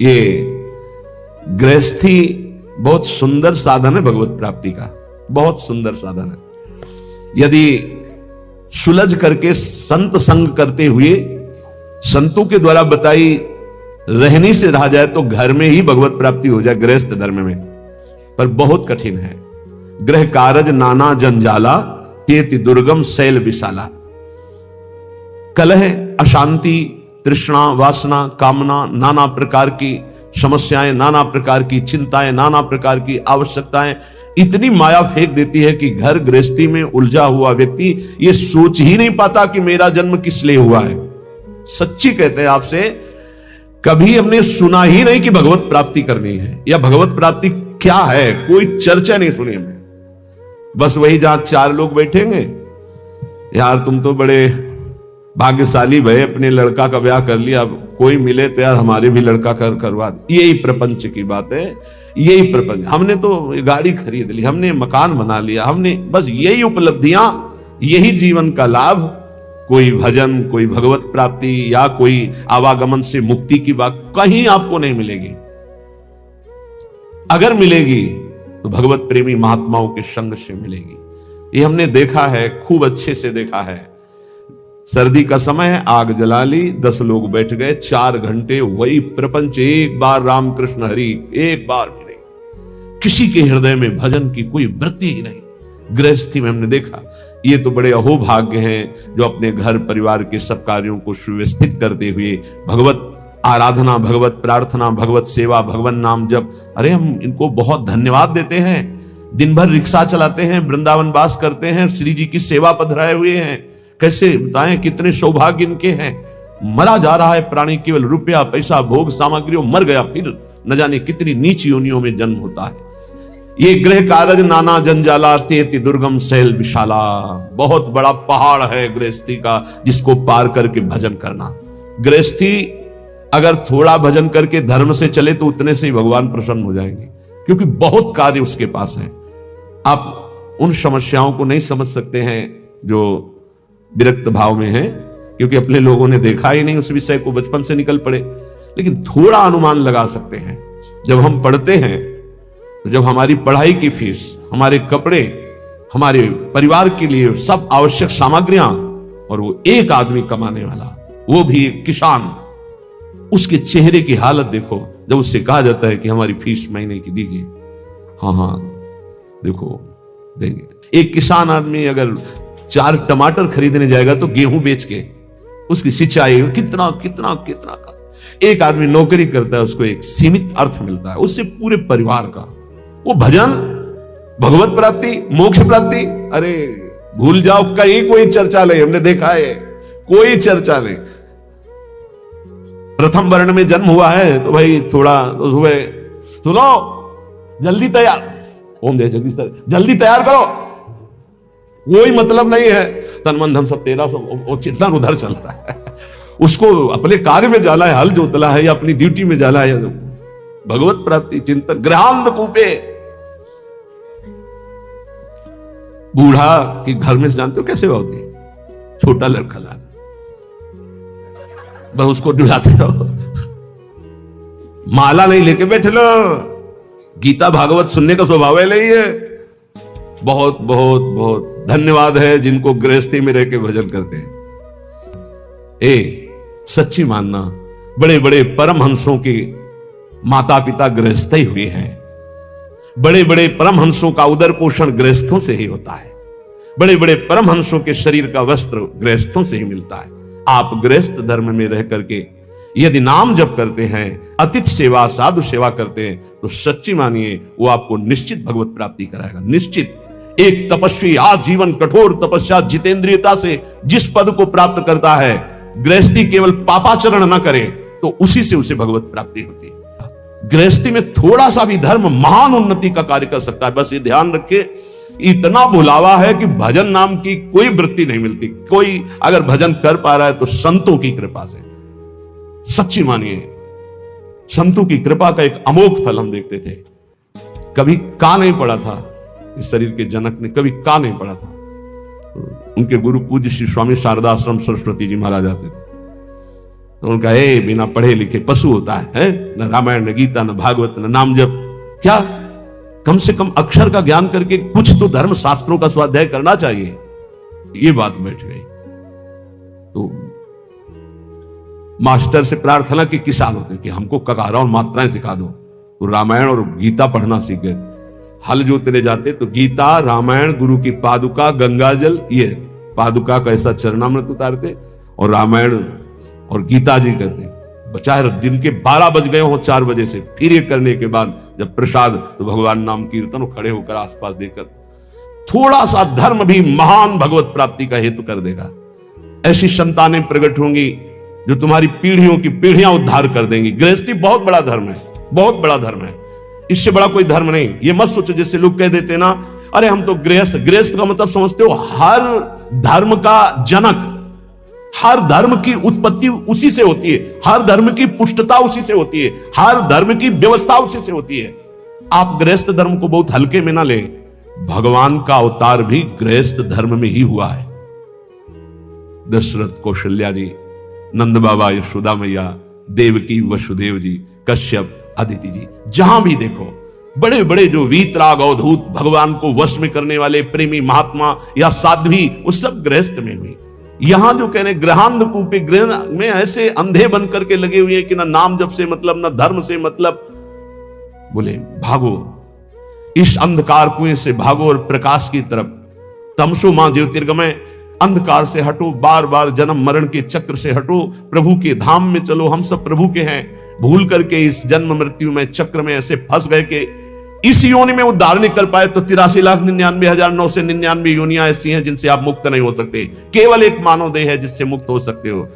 ये गृहस्थी बहुत सुंदर साधन है भगवत प्राप्ति का, बहुत सुंदर साधन है। यदि सुलझ करके संत संग करते हुए संतों के द्वारा बताई रहनी से रहा जाए तो घर में ही भगवत प्राप्ति हो जाए, गृहस्थ धर्म में। पर बहुत कठिन है। गृह कारज नाना जंजाला, तेति दुर्गम शैल विशाला। कलह, अशांति, तृष्णा, वासना, कामना, नाना प्रकार की समस्याएं, नाना प्रकार की चिंताएं, नाना प्रकार की आवश्यकताएं इतनी माया फेंक देती है कि घर गृहस्थी में उलझा हुआ व्यक्ति ये सोच ही नहीं पाता कि मेरा जन्म किस लिए हुआ है। सच्ची कहते हैं आपसे, कभी हमने सुना ही नहीं कि भगवत प्राप्ति करनी है या भगवत प्राप्ति क्या है, कोई चर्चा नहीं सुनी हमने। बस वही जहां चार लोग बैठेंगे, यार तुम तो बड़े भाग्यशाली भय, अपने लड़का का ब्याह कर लिया, अब कोई मिले तो यार हमारे भी लड़का करवा दे। यही प्रपंच की बात है, यही प्रपंच। हमने तो गाड़ी खरीद ली, हमने मकान बना लिया, हमने बस यही उपलब्धियां, यही जीवन का लाभ। कोई भजन, कोई भगवत प्राप्ति या कोई आवागमन से मुक्ति की बात कहीं आपको नहीं मिलेगी। अगर मिलेगी तो भगवत प्रेमी महात्माओं के संग से मिलेगी। ये हमने देखा है, खूब अच्छे से देखा है। सर्दी का समय है, आग जला ली, 10 लोग बैठ गए, 4 घंटे वही प्रपंच, एक बार राम कृष्ण हरि, एक बार भी नहीं। किसी के हृदय में भजन की कोई वृत्ति ही नहीं। गृहस्थी में हमने देखा। ये तो बड़े अहोभाग्य हैं जो अपने घर परिवार के सब कार्यों को सुव्यवस्थित करते हुए भगवत आराधना, भगवत प्रार्थना, भगवत सेवा, भगवान नाम जप, अरे हम इनको बहुत धन्यवाद देते हैं। दिन भर रिक्शा चलाते हैं, वृंदावन वास करते हैं, श्री जी की सेवा पधराए हुए हैं। कैसे बताएं कितने सौभाग्य इनके हैं। मरा जा रहा है प्राणी, केवल रुपया पैसा भोग सामग्रियों, मर गया फिर न जाने कितनी नीच योनियों में जन्म होता है। ये गृह कारज नाना जंजाला, तेति दुर्गम शैल विशाला। बहुत बड़ा पहाड़ है गृहस्थी का, जिसको पार करके भजन करना। गृहस्थी अगर थोड़ा भजन करके धर्म से चले तो उतने से ही भगवान प्रसन्न हो जाएंगे, क्योंकि बहुत कार्य उसके पास है। आप उन समस्याओं को नहीं समझ सकते हैं जो विरक्त भाव में है, क्योंकि अपने लोगों ने देखा ही नहीं उस विषय को, बचपन से निकल पड़े। लेकिन थोड़ा अनुमान लगा सकते हैं। जब हम पढ़ते हैं तो जब हमारी पढ़ाई की फीस, हमारे कपड़े, हमारे परिवार के लिए सब आवश्यक सामग्रियां, और वो एक आदमी कमाने वाला, वो भी एक किसान, उसके चेहरे की हालत देखो जब उससे कहा जाता है कि हमारी फीस महीने की दीजिए। हाँ हाँ देखो देंगे। एक किसान आदमी अगर 4 टमाटर खरीदने जाएगा तो गेहूं बेच के उसकी सिंचाई कितना कितना कितना का। एक आदमी नौकरी करता है, उसको एक सीमित अर्थ मिलता है, उससे पूरे परिवार का। वो भजन, भगवत प्राप्ति, मोक्ष प्राप्ति, अरे भूल जाओ, कहीं कोई चर्चा नहीं। हमने देखा है कोई चर्चा नहीं। प्रथम वर्ण में जन्म हुआ है तो भाई थोड़ा तो सुबह सुनो, जल्दी तैयार, ओम दे जल्दी तैयार करो, कोई मतलब नहीं है। तन मन धन सब तेरा, सब चिंतन उधर चल रहा है। उसको अपने कार्य में जाना है, हल जोतला है या अपनी ड्यूटी में जाना है। भगवत प्राप्ति चिंतन गृहांध कूपे। बूढ़ा के घर में जानते हो कैसे होती है? छोटा लड़का ला बस उसको डुलाते रहो, माला नहीं लेके बैठे लो। गीता भागवत सुनने का स्वभाव है नहीं है। बहुत बहुत बहुत धन्यवाद है जिनको गृहस्थी में रह के भजन करते हैं। सच्ची मानना, बड़े बड़े परमहंसों के माता पिता गृहस्थ ही हुए हैं। बड़े बड़े परमहंसों का उदर पोषण गृहस्थों से ही होता है। बड़े बड़े परमहंसों के शरीर का वस्त्र गृहस्थों से ही मिलता है। आप गृहस्थ धर्म में रह करके यदि नाम जप करते हैं, अतिथि सेवा, साधु सेवा करते हैं, तो सच्ची मानिए वो आपको निश्चित भगवत प्राप्ति कराएगा। निश्चित। एक तपस्वी आजीवन कठोर तपस्या जितेंद्रियता से जिस पद को प्राप्त करता है, गृहस्थी केवल पापाचरण न करे तो उसी से उसे भगवत प्राप्ति होती है। गृहस्थी में थोड़ा सा भी धर्म महान उन्नति का कार्य कर सकता है। बस ये ध्यान रखिए, इतना भुलावा है कि भजन नाम की कोई वृत्ति नहीं मिलती। कोई अगर भजन कर पा रहा है तो संतों की कृपा से। सच्ची मानिए, संतों की कृपा का एक अमोघ फल हम देखते थे। कभी का नहीं पड़ा था इस शरीर के जनक ने, कभी का नहीं पड़ा था। उनके गुरु पूज्य श्री स्वामी शारदा आश्रम सरस्वती जी महाराज आते थे। तो उनका बिना पढ़े लिखे पशु होता है? न रामायण, न गीता, न भागवत, न नाम जप, क्या? कम से कम अक्षर का ज्ञान करके कुछ तो धर्म शास्त्रों का स्वाध्याय करना चाहिए। ये बात बैठ गई। तो मास्टर से प्रार्थना की किसान होते कि हमको ककारा और मात्राएं सिखा दो। तो रामायण और गीता पढ़ना सीख गए। हल जोतने जाते तो गीता, रामायण, गुरु की पादुका, गंगा जल, ये पादुका का ऐसा चरणामृत उतारते और रामायण और गीता जी करते। चाहे दिन के 12 बज गए हो 4 बजे से, फिर ये करने के बाद जब प्रसाद तो भगवान नाम कीर्तन, खड़े होकर आसपास देखकर थोड़ा सा धर्म भी महान भगवत प्राप्ति का हेतु कर देगा। ऐसी संतानें प्रकट होंगी जो तुम्हारी पीढ़ियों की पीढ़ियां उद्धार कर देंगी। गृहस्थी बहुत बड़ा धर्म है, बहुत बड़ा धर्म है, इससे बड़ा कोई धर्म नहीं। ये मत सोचो जैसे लोग कह देते ना, अरे हम तो गृहस्थ। गृहस्थ का मतलब समझते हो? हर धर्म का जनक, हर धर्म की उत्पत्ति उसी से होती है, हर धर्म की पुष्टता उसी से होती है, हर धर्म की व्यवस्था उसी से होती है। आप गृहस्थ धर्म को बहुत हल्के में ना ले। भगवान का अवतार भी गृहस्थ धर्म में ही हुआ है। दशरथ, कौशल्या जी, नंद बाबा, यशोदा मैया, देवकी, वसुदेव जी, कश्यप, अदिति जी, जहां भी देखो बड़े बड़े जो वीतराग अवधूत, भगवान को वश में करने वाले प्रेमी महात्मा या साध्वी, वो सब गृहस्थ में हुई। यहां जो कह रहे ग्रहांधकूपे, गृह में ऐसे अंधे बन करके लगे हुए हैं कि ना नाम जप से मतलब, ना धर्म से मतलब। बोले भागो इस अंधकार कुएं से, भागो और प्रकाश की तरफ। तमसो मां ज्योतिर्गमय, अंधकार से हटो, बार बार जन्म मरण के चक्र से हटो, प्रभु के धाम में चलो। हम सब प्रभु के हैं। भूल करके इस जन्म मृत्यु में चक्र में ऐसे फंस गए कि इस योनि में उद्धार निकल पाए तो 83,99,999 योनियां ऐसी हैं जिनसे आप मुक्त नहीं हो सकते। केवल एक मानव देह है जिससे मुक्त हो सकते हो।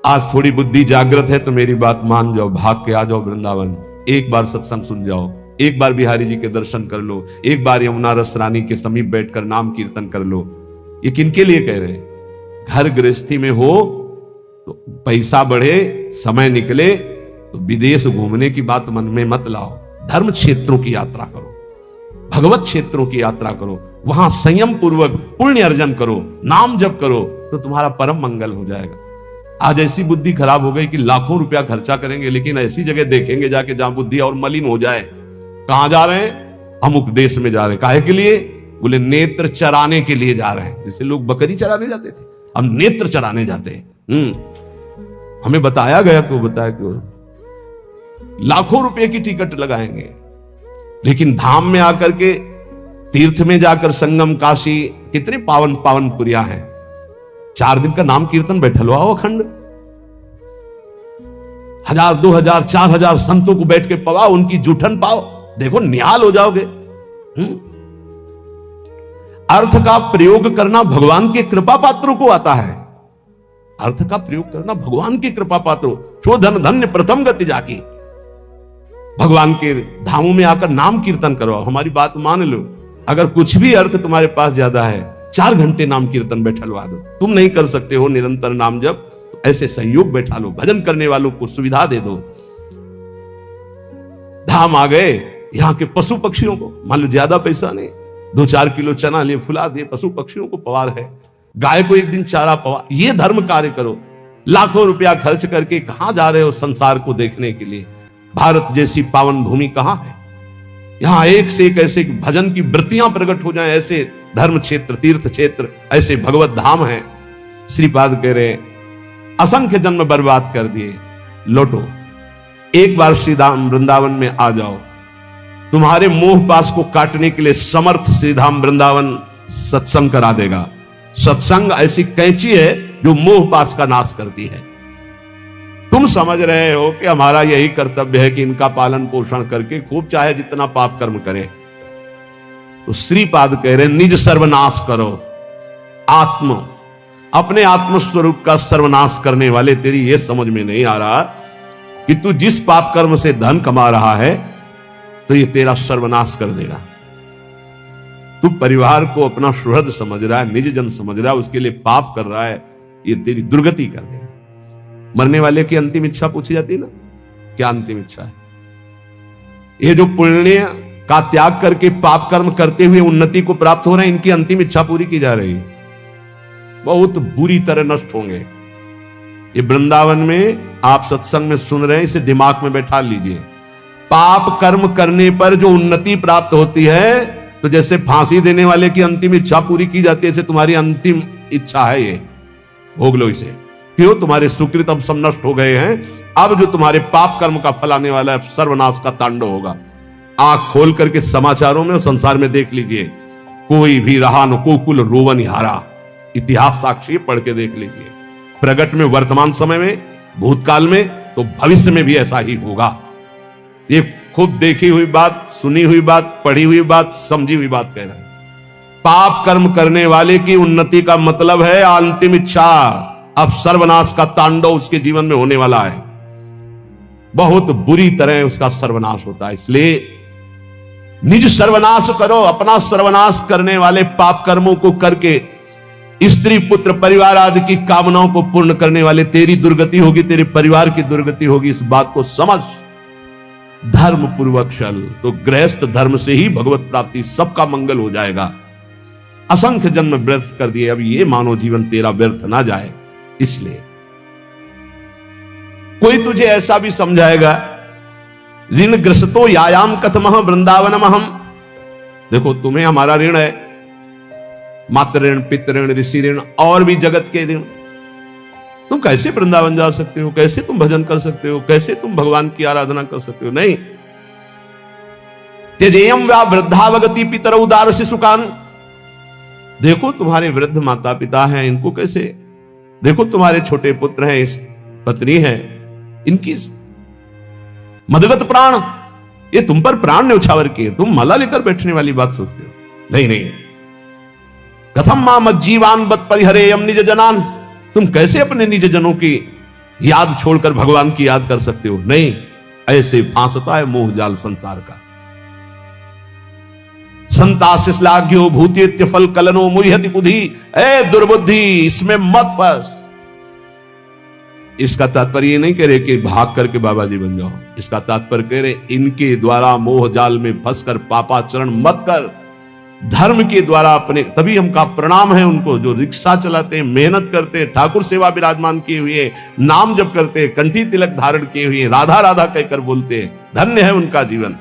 आज थोड़ी बुद्धि जागृत है तो मेरी बात मान जाओ, भाग के आ जाओ वृंदावन। एक बार सत्संग सुन जाओ, एक बार बिहारी जी के दर्शन कर लो, एक बार यमुना रस रानी के समीप बैठकर नाम कीर्तन कर लो। ये किनके लिए कह रहे हैं? घर गृहस्थी में हो तो पैसा बढ़े, समय निकले तो विदेश घूमने की बात मन में मत लाओ। धर्म क्षेत्रों की यात्रा करो, भगवत क्षेत्रों की यात्रा करो, वहां संयम पूर्वक पुण्य अर्जन करो, नाम जप करो, तो तुम्हारा परम मंगल हो जाएगा। आज ऐसी बुद्धि खराब हो गई कि लाखों रुपया खर्चा करेंगे लेकिन ऐसी जगह देखेंगे जाके जहां बुद्धि और मलिन हो जाए। कहां जा रहे हैं? अमुक देश में जा रहे हैं। काहे के लिए? बोले नेत्र चराने के लिए जा रहे हैं। जैसे लोग बकरी चराने जाते थे, हम नेत्र चराने जाते हैं। हमें बताया गया, क्यों बताया, क्यों? लाखों रुपए की टिकट लगाएंगे लेकिन धाम में आकर के, तीर्थ में जाकर, संगम, काशी, कितने पावन पावन पुरिया हैं। 4 दिन का नाम कीर्तन बैठल आओ अखंड, 1000, 2000, 4000 संतों को बैठ के पवाओ, उनकी जूठन पाओ, देखो निहाल हो जाओगे। अर्थ का प्रयोग करना भगवान के कृपा पात्रों को आता है। अर्थ का प्रयोग करना भगवान के कृपा पात्रों। शोधन धन्य प्रथम गति जाकी। भगवान के धामों में आकर नाम कीर्तन करो। हमारी बात मान लो, अगर कुछ भी अर्थ तुम्हारे पास ज्यादा है, 4 घंटे नाम कीर्तन बैठलवा दो। तुम नहीं कर सकते हो निरंतर नाम जप, तो ऐसे संयोग बैठा लो, भजन करने वालों को सुविधा दे दो। धाम आ गए, यहां के पशु पक्षियों को, मान लो ज्यादा पैसा नहीं, 2-4 किलो चना लिए, फुला दिए, पशु पक्षियों को पवार है, गाय को एक दिन चारा पवा, ये धर्म कार्य करो। लाखों रुपया खर्च करके कहां जा रहे हो संसार को देखने के लिए? भारत जैसी पावन भूमि कहां है? यहां एक से एक ऐसे भजन की वृत्तियां प्रकट हो जाएं, ऐसे धर्म क्षेत्र, तीर्थ क्षेत्र, ऐसे भगवत धाम है। श्रीपाद कह रहे असंख्य जन्म बर्बाद कर दिए, लौटो, एक बार श्रीधाम वृंदावन में आ जाओ। तुम्हारे मोह पास को काटने के लिए समर्थ श्रीधाम वृंदावन सत्संग करा देगा। सत्संग ऐसी कैंची है जो मोह पास का नाश करती है। तुम समझ रहे हो कि हमारा यही कर्तव्य है कि इनका पालन पोषण करके खूब चाहे जितना पाप कर्म करे, तो श्रीपाद कह रहे निज सर्वनाश करो। अपने आत्म स्वरूप का सर्वनाश करने वाले, तेरी यह समझ में नहीं आ रहा कि तू जिस पाप कर्म से धन कमा रहा है तो ये तेरा सर्वनाश कर देगा। तू परिवार को अपना सुहृद समझ रहा है, निज जन समझ रहा है, उसके लिए पाप कर रहा है, ये तेरी दुर्गति कर देगा। मरने वाले की अंतिम इच्छा पूछी जाती है ना, क्या अंतिम इच्छा है? ये जो पुण्य का त्याग करके पाप कर्म करते हुए उन्नति को प्राप्त हो रहे हैं, इनकी अंतिम इच्छा पूरी की जा रही है। बहुत बुरी तरह नष्ट होंगे। ये वृंदावन में आप सत्संग में सुन रहे हैं, इसे दिमाग में बैठा लीजिए। पाप कर्म करने पर जो उन्नति प्राप्त होती है, तो जैसे फांसी देने वाले की अंतिम इच्छा पूरी की जाती है, ऐसे तुम्हारी अंतिम इच्छा है ये, भोग लो इसे। क्यों? तुम्हारे सुकृत अब सब नष्ट हो गए हैं। अब जो तुम्हारे पाप कर्म का फल आने वाला है, सर्वनाश का तांडव होगा। आंख खोल करके समाचारों में और संसार में देख लीजिए, कोई भी रहा न कोकुल रोवन हारा। इतिहास साक्षी पढ़ के देख लीजिए। प्रगट में वर्तमान समय में, भूतकाल में, तो भविष्य में भी ऐसा ही होगा। ये खुद देखी हुई बात, सुनी हुई बात, पढ़ी हुई बात, समझी हुई बात कह रहे हैं। पाप कर्म करने वाले की उन्नति का मतलब है अंतिम इच्छा। अब सर्वनाश का तांडव उसके जीवन में होने वाला है, बहुत बुरी तरह उसका सर्वनाश होता है। इसलिए निज सर्वनाश करो। अपना सर्वनाश करने वाले पाप कर्मों को करके स्त्री पुत्र परिवार आदि की कामनाओं को पूर्ण करने वाले तेरी दुर्गति होगी, तेरे परिवार की दुर्गति होगी। इस बात को समझ, धर्म पूर्वक चल, तो गृहस्थ धर्म से ही भगवत प्राप्ति, सबका मंगल हो जाएगा। असंख्य जन्म व्यर्थ कर दिए, अब ये मानव जीवन तेरा व्यर्थ ना जाए। इसलिए कोई तुझे ऐसा भी समझाएगा, ऋण ग्रस्तो यायाम कथमः वृंदावनमहम। देखो, तुम्हें हमारा ऋण है, मातृ ऋण, पितृ ऋण, ऋषि ऋण और भी जगत के ऋण। तुम कैसे वृंदावन जा सकते हो? कैसे तुम भजन कर सकते हो? कैसे तुम भगवान की आराधना कर सकते हो? नहीं। त्यजेयम वा वृद्धावगति पितरौ उदार शिशुकान। देखो, तुम्हारे वृद्ध माता पिता हैं, इनको कैसे? देखो, तुम्हारे छोटे पुत्र हैं, पत्नी है, इनकी मदगत प्राण, ये तुम पर प्राण न्यौछावर किए, तुम माला लेकर बैठने वाली बात सोचते हो? नहीं नहीं। कथम मां मज्जीवान बत परिहरेयम निज जनान। तुम कैसे अपने निज जनों की याद छोड़कर भगवान की याद कर सकते हो? नहीं। ऐसे फांसता है मोह जाल संसार का। संतासिस्लाघ्यो भूतेत्य फल कलनो मुह्यति कुधी। ए दुर्बुद्धि, इसमें मत फंस। इसका तात्पर्य नहीं कह रहे कि भाग करके बाबा जी बन जाओ। इसका तात्पर्य कह रहे इनके द्वारा मोह जाल में फंसकर पापाचरण मत कर। धर्म के द्वारा अपने, तभी हमका प्रणाम है उनको जो रिक्शा चलाते हैं, मेहनत करते हैं, ठाकुर सेवा विराजमान किए हुए, नाम जप करते हैं, कंठी तिलक धारण किए हुए, राधा राधा कहकर बोलते हैं। धन्य है उनका जीवन।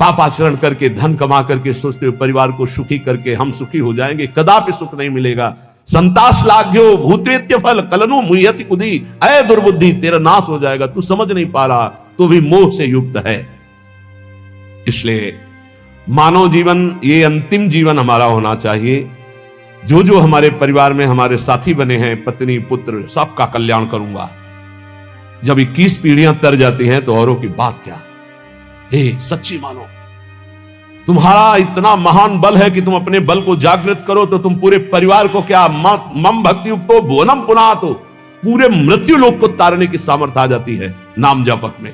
पापाचरण करके, धन कमा करके सोचते हो परिवार को सुखी करके हम सुखी हो जाएंगे, कदापि सुख नहीं मिलेगा। संतासलाघ्यो भूतेत्य फल कलनु मुह्यति कुधी। ऐ दुर्बुद्धि, तेरा नाश हो जाएगा। तू समझ नहीं पा रहा, तो भी मोह से युक्त है। इसलिए मानव जीवन, ये अंतिम जीवन हमारा होना चाहिए। जो जो हमारे परिवार में हमारे साथी बने हैं, पत्नी पुत्र, सबका कल्याण करूंगा। जब 21 पीढ़ियां तर जाती हैं तो औरों की बात क्या। हे सच्ची मानो, तुम्हारा इतना महान बल है कि तुम अपने बल को जागृत करो तो तुम पूरे परिवार को क्या, मम भक्ति युक्तो भुवनम पुनः, तो पूरे मृत्यु लोक को तारने की सामर्थ्य आ जाती है नाम जपक में।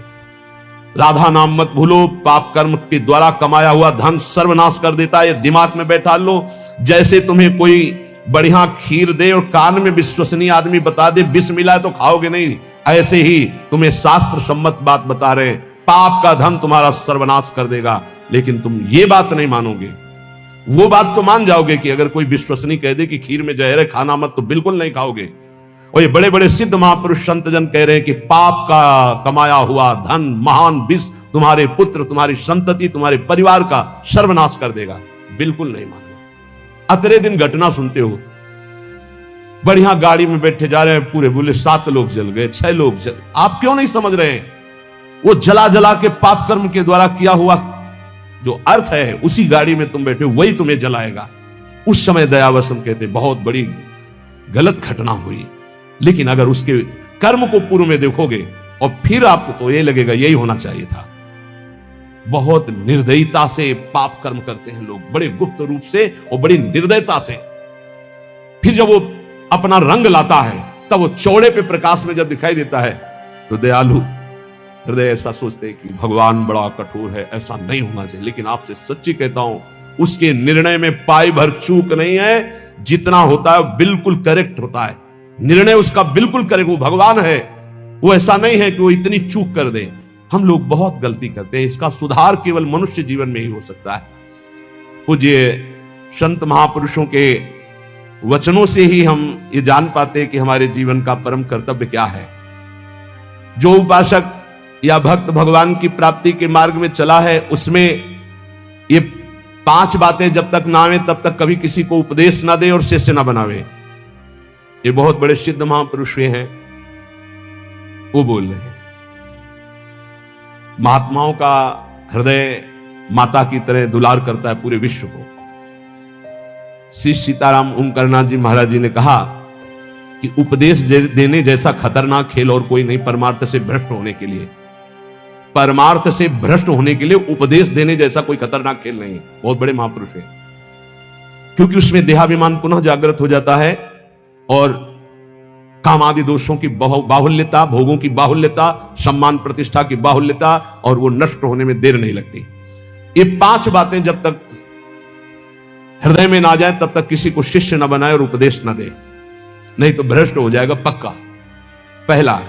राधा नाम मत भूलो। पाप कर्म के द्वारा कमाया हुआ धन सर्वनाश कर देता है, ये दिमाग में बैठा लो। जैसे तुम्हें कोई बढ़िया खीर दे और कान में विश्वसनीय आदमी बता दे विष मिला है तो खाओगे नहीं, ऐसे ही तुम्हें शास्त्र सम्मत बात बता रहे, पाप का धन तुम्हारा सर्वनाश कर देगा। लेकिन तुम ये बात नहीं मानोगे। वो बात तो मान जाओगे कि अगर कोई विश्वसनीय कह दे कि खीर में जहर है, खाना मत, तो बिल्कुल नहीं खाओगे। और ये बड़े बड़े सिद्ध महापुरुष संत जन कह रहे हैं कि पाप का कमाया हुआ धन, महान विष तुम्हारे पुत्र, तुम्हारी संतति, तुम्हारे परिवार का सर्वनाश कर देगा। बिल्कुल नहीं मानना। अतरे दिन घटना सुनते हो, बढ़िया गाड़ी में बैठे जा रहे हैं, पूरे बोले 7 लोग जल गए, 6 लोग जल। आप क्यों नहीं समझ रहे हैं? वो जला जला के पाप कर्म के द्वारा किया हुआ जो अर्थ है, उसी गाड़ी में तुम बैठे, वही तुम्हें जलाएगा। उस समय दयावसन कहते बहुत बड़ी गलत घटना हुई, लेकिन अगर उसके कर्म को पूर्व में देखोगे और फिर आपको तो ये लगेगा यही होना चाहिए था। बहुत निर्दयता से पाप कर्म करते हैं लोग, बड़े गुप्त रूप से और बड़ी निर्दयता से। फिर जब वो अपना रंग लाता है, तब वो चौड़े पे प्रकाश में जब दिखाई देता है, तो दयालु हृदय ऐसा सोचते हैं कि भगवान बड़ा कठोर है, ऐसा नहीं होना चाहिए। लेकिन आपसे सच्ची कहता हूं, उसके निर्णय में पाई भर चूक नहीं है। जितना होता है बिल्कुल करेक्ट होता है, निर्णय उसका बिल्कुल करेक्ट। वो भगवान है, वो ऐसा नहीं है कि वो इतनी चूक कर दे। हम लोग बहुत गलती करते हैं, इसका सुधार केवल मनुष्य जीवन में ही हो सकता है। पूज्य संत महापुरुषों के वचनों से ही हम ये जान पाते हैं कि हमारे जीवन का परम कर्तव्य क्या है। जो उपासक या भक्त भगवान की प्राप्ति के मार्ग में चला है, उसमें ये 5 बातें जब तक ना आवे तब तक कभी किसी को उपदेश ना दे और शिष्य ना बनावे। ये बहुत बड़े सिद्ध महापुरुष हैं, वो बोल रहे हैं। महात्माओं का हृदय माता की तरह दुलार करता है पूरे विश्व को। श्री सीताराम ओंकारनाथ जी महाराज जी ने कहा कि उपदेश देने जैसा खतरनाक खेल और कोई नहीं परमार्थ से भ्रष्ट होने के लिए। परमार्थ से भ्रष्ट होने के लिए उपदेश देने जैसा कोई खतरनाक खेल नहीं। बहुत बड़े महापुरुष है, क्योंकि उसमें देहाभिमान पुनः जागृत हो जाता है और काम आदि दोषों की बाहुल्यता, भोगों की बाहुल्यता, सम्मान प्रतिष्ठा की बाहुल्यता, और वो नष्ट होने में देर नहीं लगती। ये 5 बातें जब तक हृदय में ना जाए तब तक किसी को शिष्य न बनाए और उपदेश न दे, नहीं तो भ्रष्ट हो जाएगा पक्का। पहला,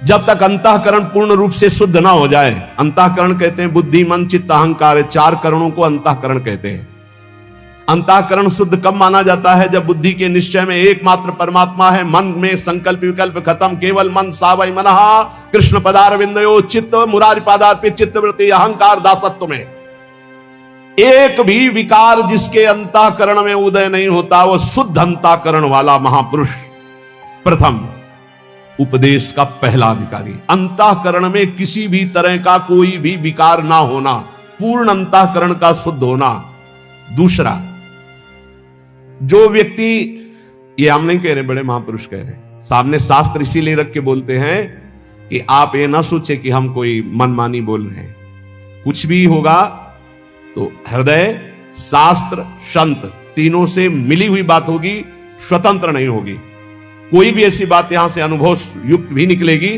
जब तक अंतःकरण पूर्ण रूप से शुद्ध ना हो जाए। अंतःकरण कहते हैं बुद्धि, मन, चित्त, अहंकार, 4 करणों को अंतःकरण कहते हैं। अंतःकरण शुद्ध कब माना जाता है? जब बुद्धि के निश्चय में एकमात्र परमात्मा है, मन में संकल्प विकल्प खत्म, केवल मन सावै मनः कृष्ण पदारविंदयो चित्त मुरारी पादार्पित चित्तवृत्ति अहंकार दासत्व में एक भी विकार जिसके अंतःकरण में उदय नहीं होता, वो शुद्ध अंतःकरण वाला महापुरुष प्रथम उपदेश का पहला अधिकारी। अंतःकरण में किसी भी तरह का कोई भी विकार ना होना, पूर्ण अंतःकरण का शुद्ध होना। दूसरा, जो व्यक्ति, ये हम नहीं कह रहे, बड़े महापुरुष कह रहे हैं, सामने शास्त्र इसीलिए रख के बोलते हैं कि आप ये ना सोचे कि हम कोई मनमानी बोल रहे हैं। कुछ भी होगा तो हृदय, शास्त्र, संत तीनों से मिली हुई बात होगी, स्वतंत्र नहीं होगी। कोई भी ऐसी बात यहां से अनुभव युक्त भी निकलेगी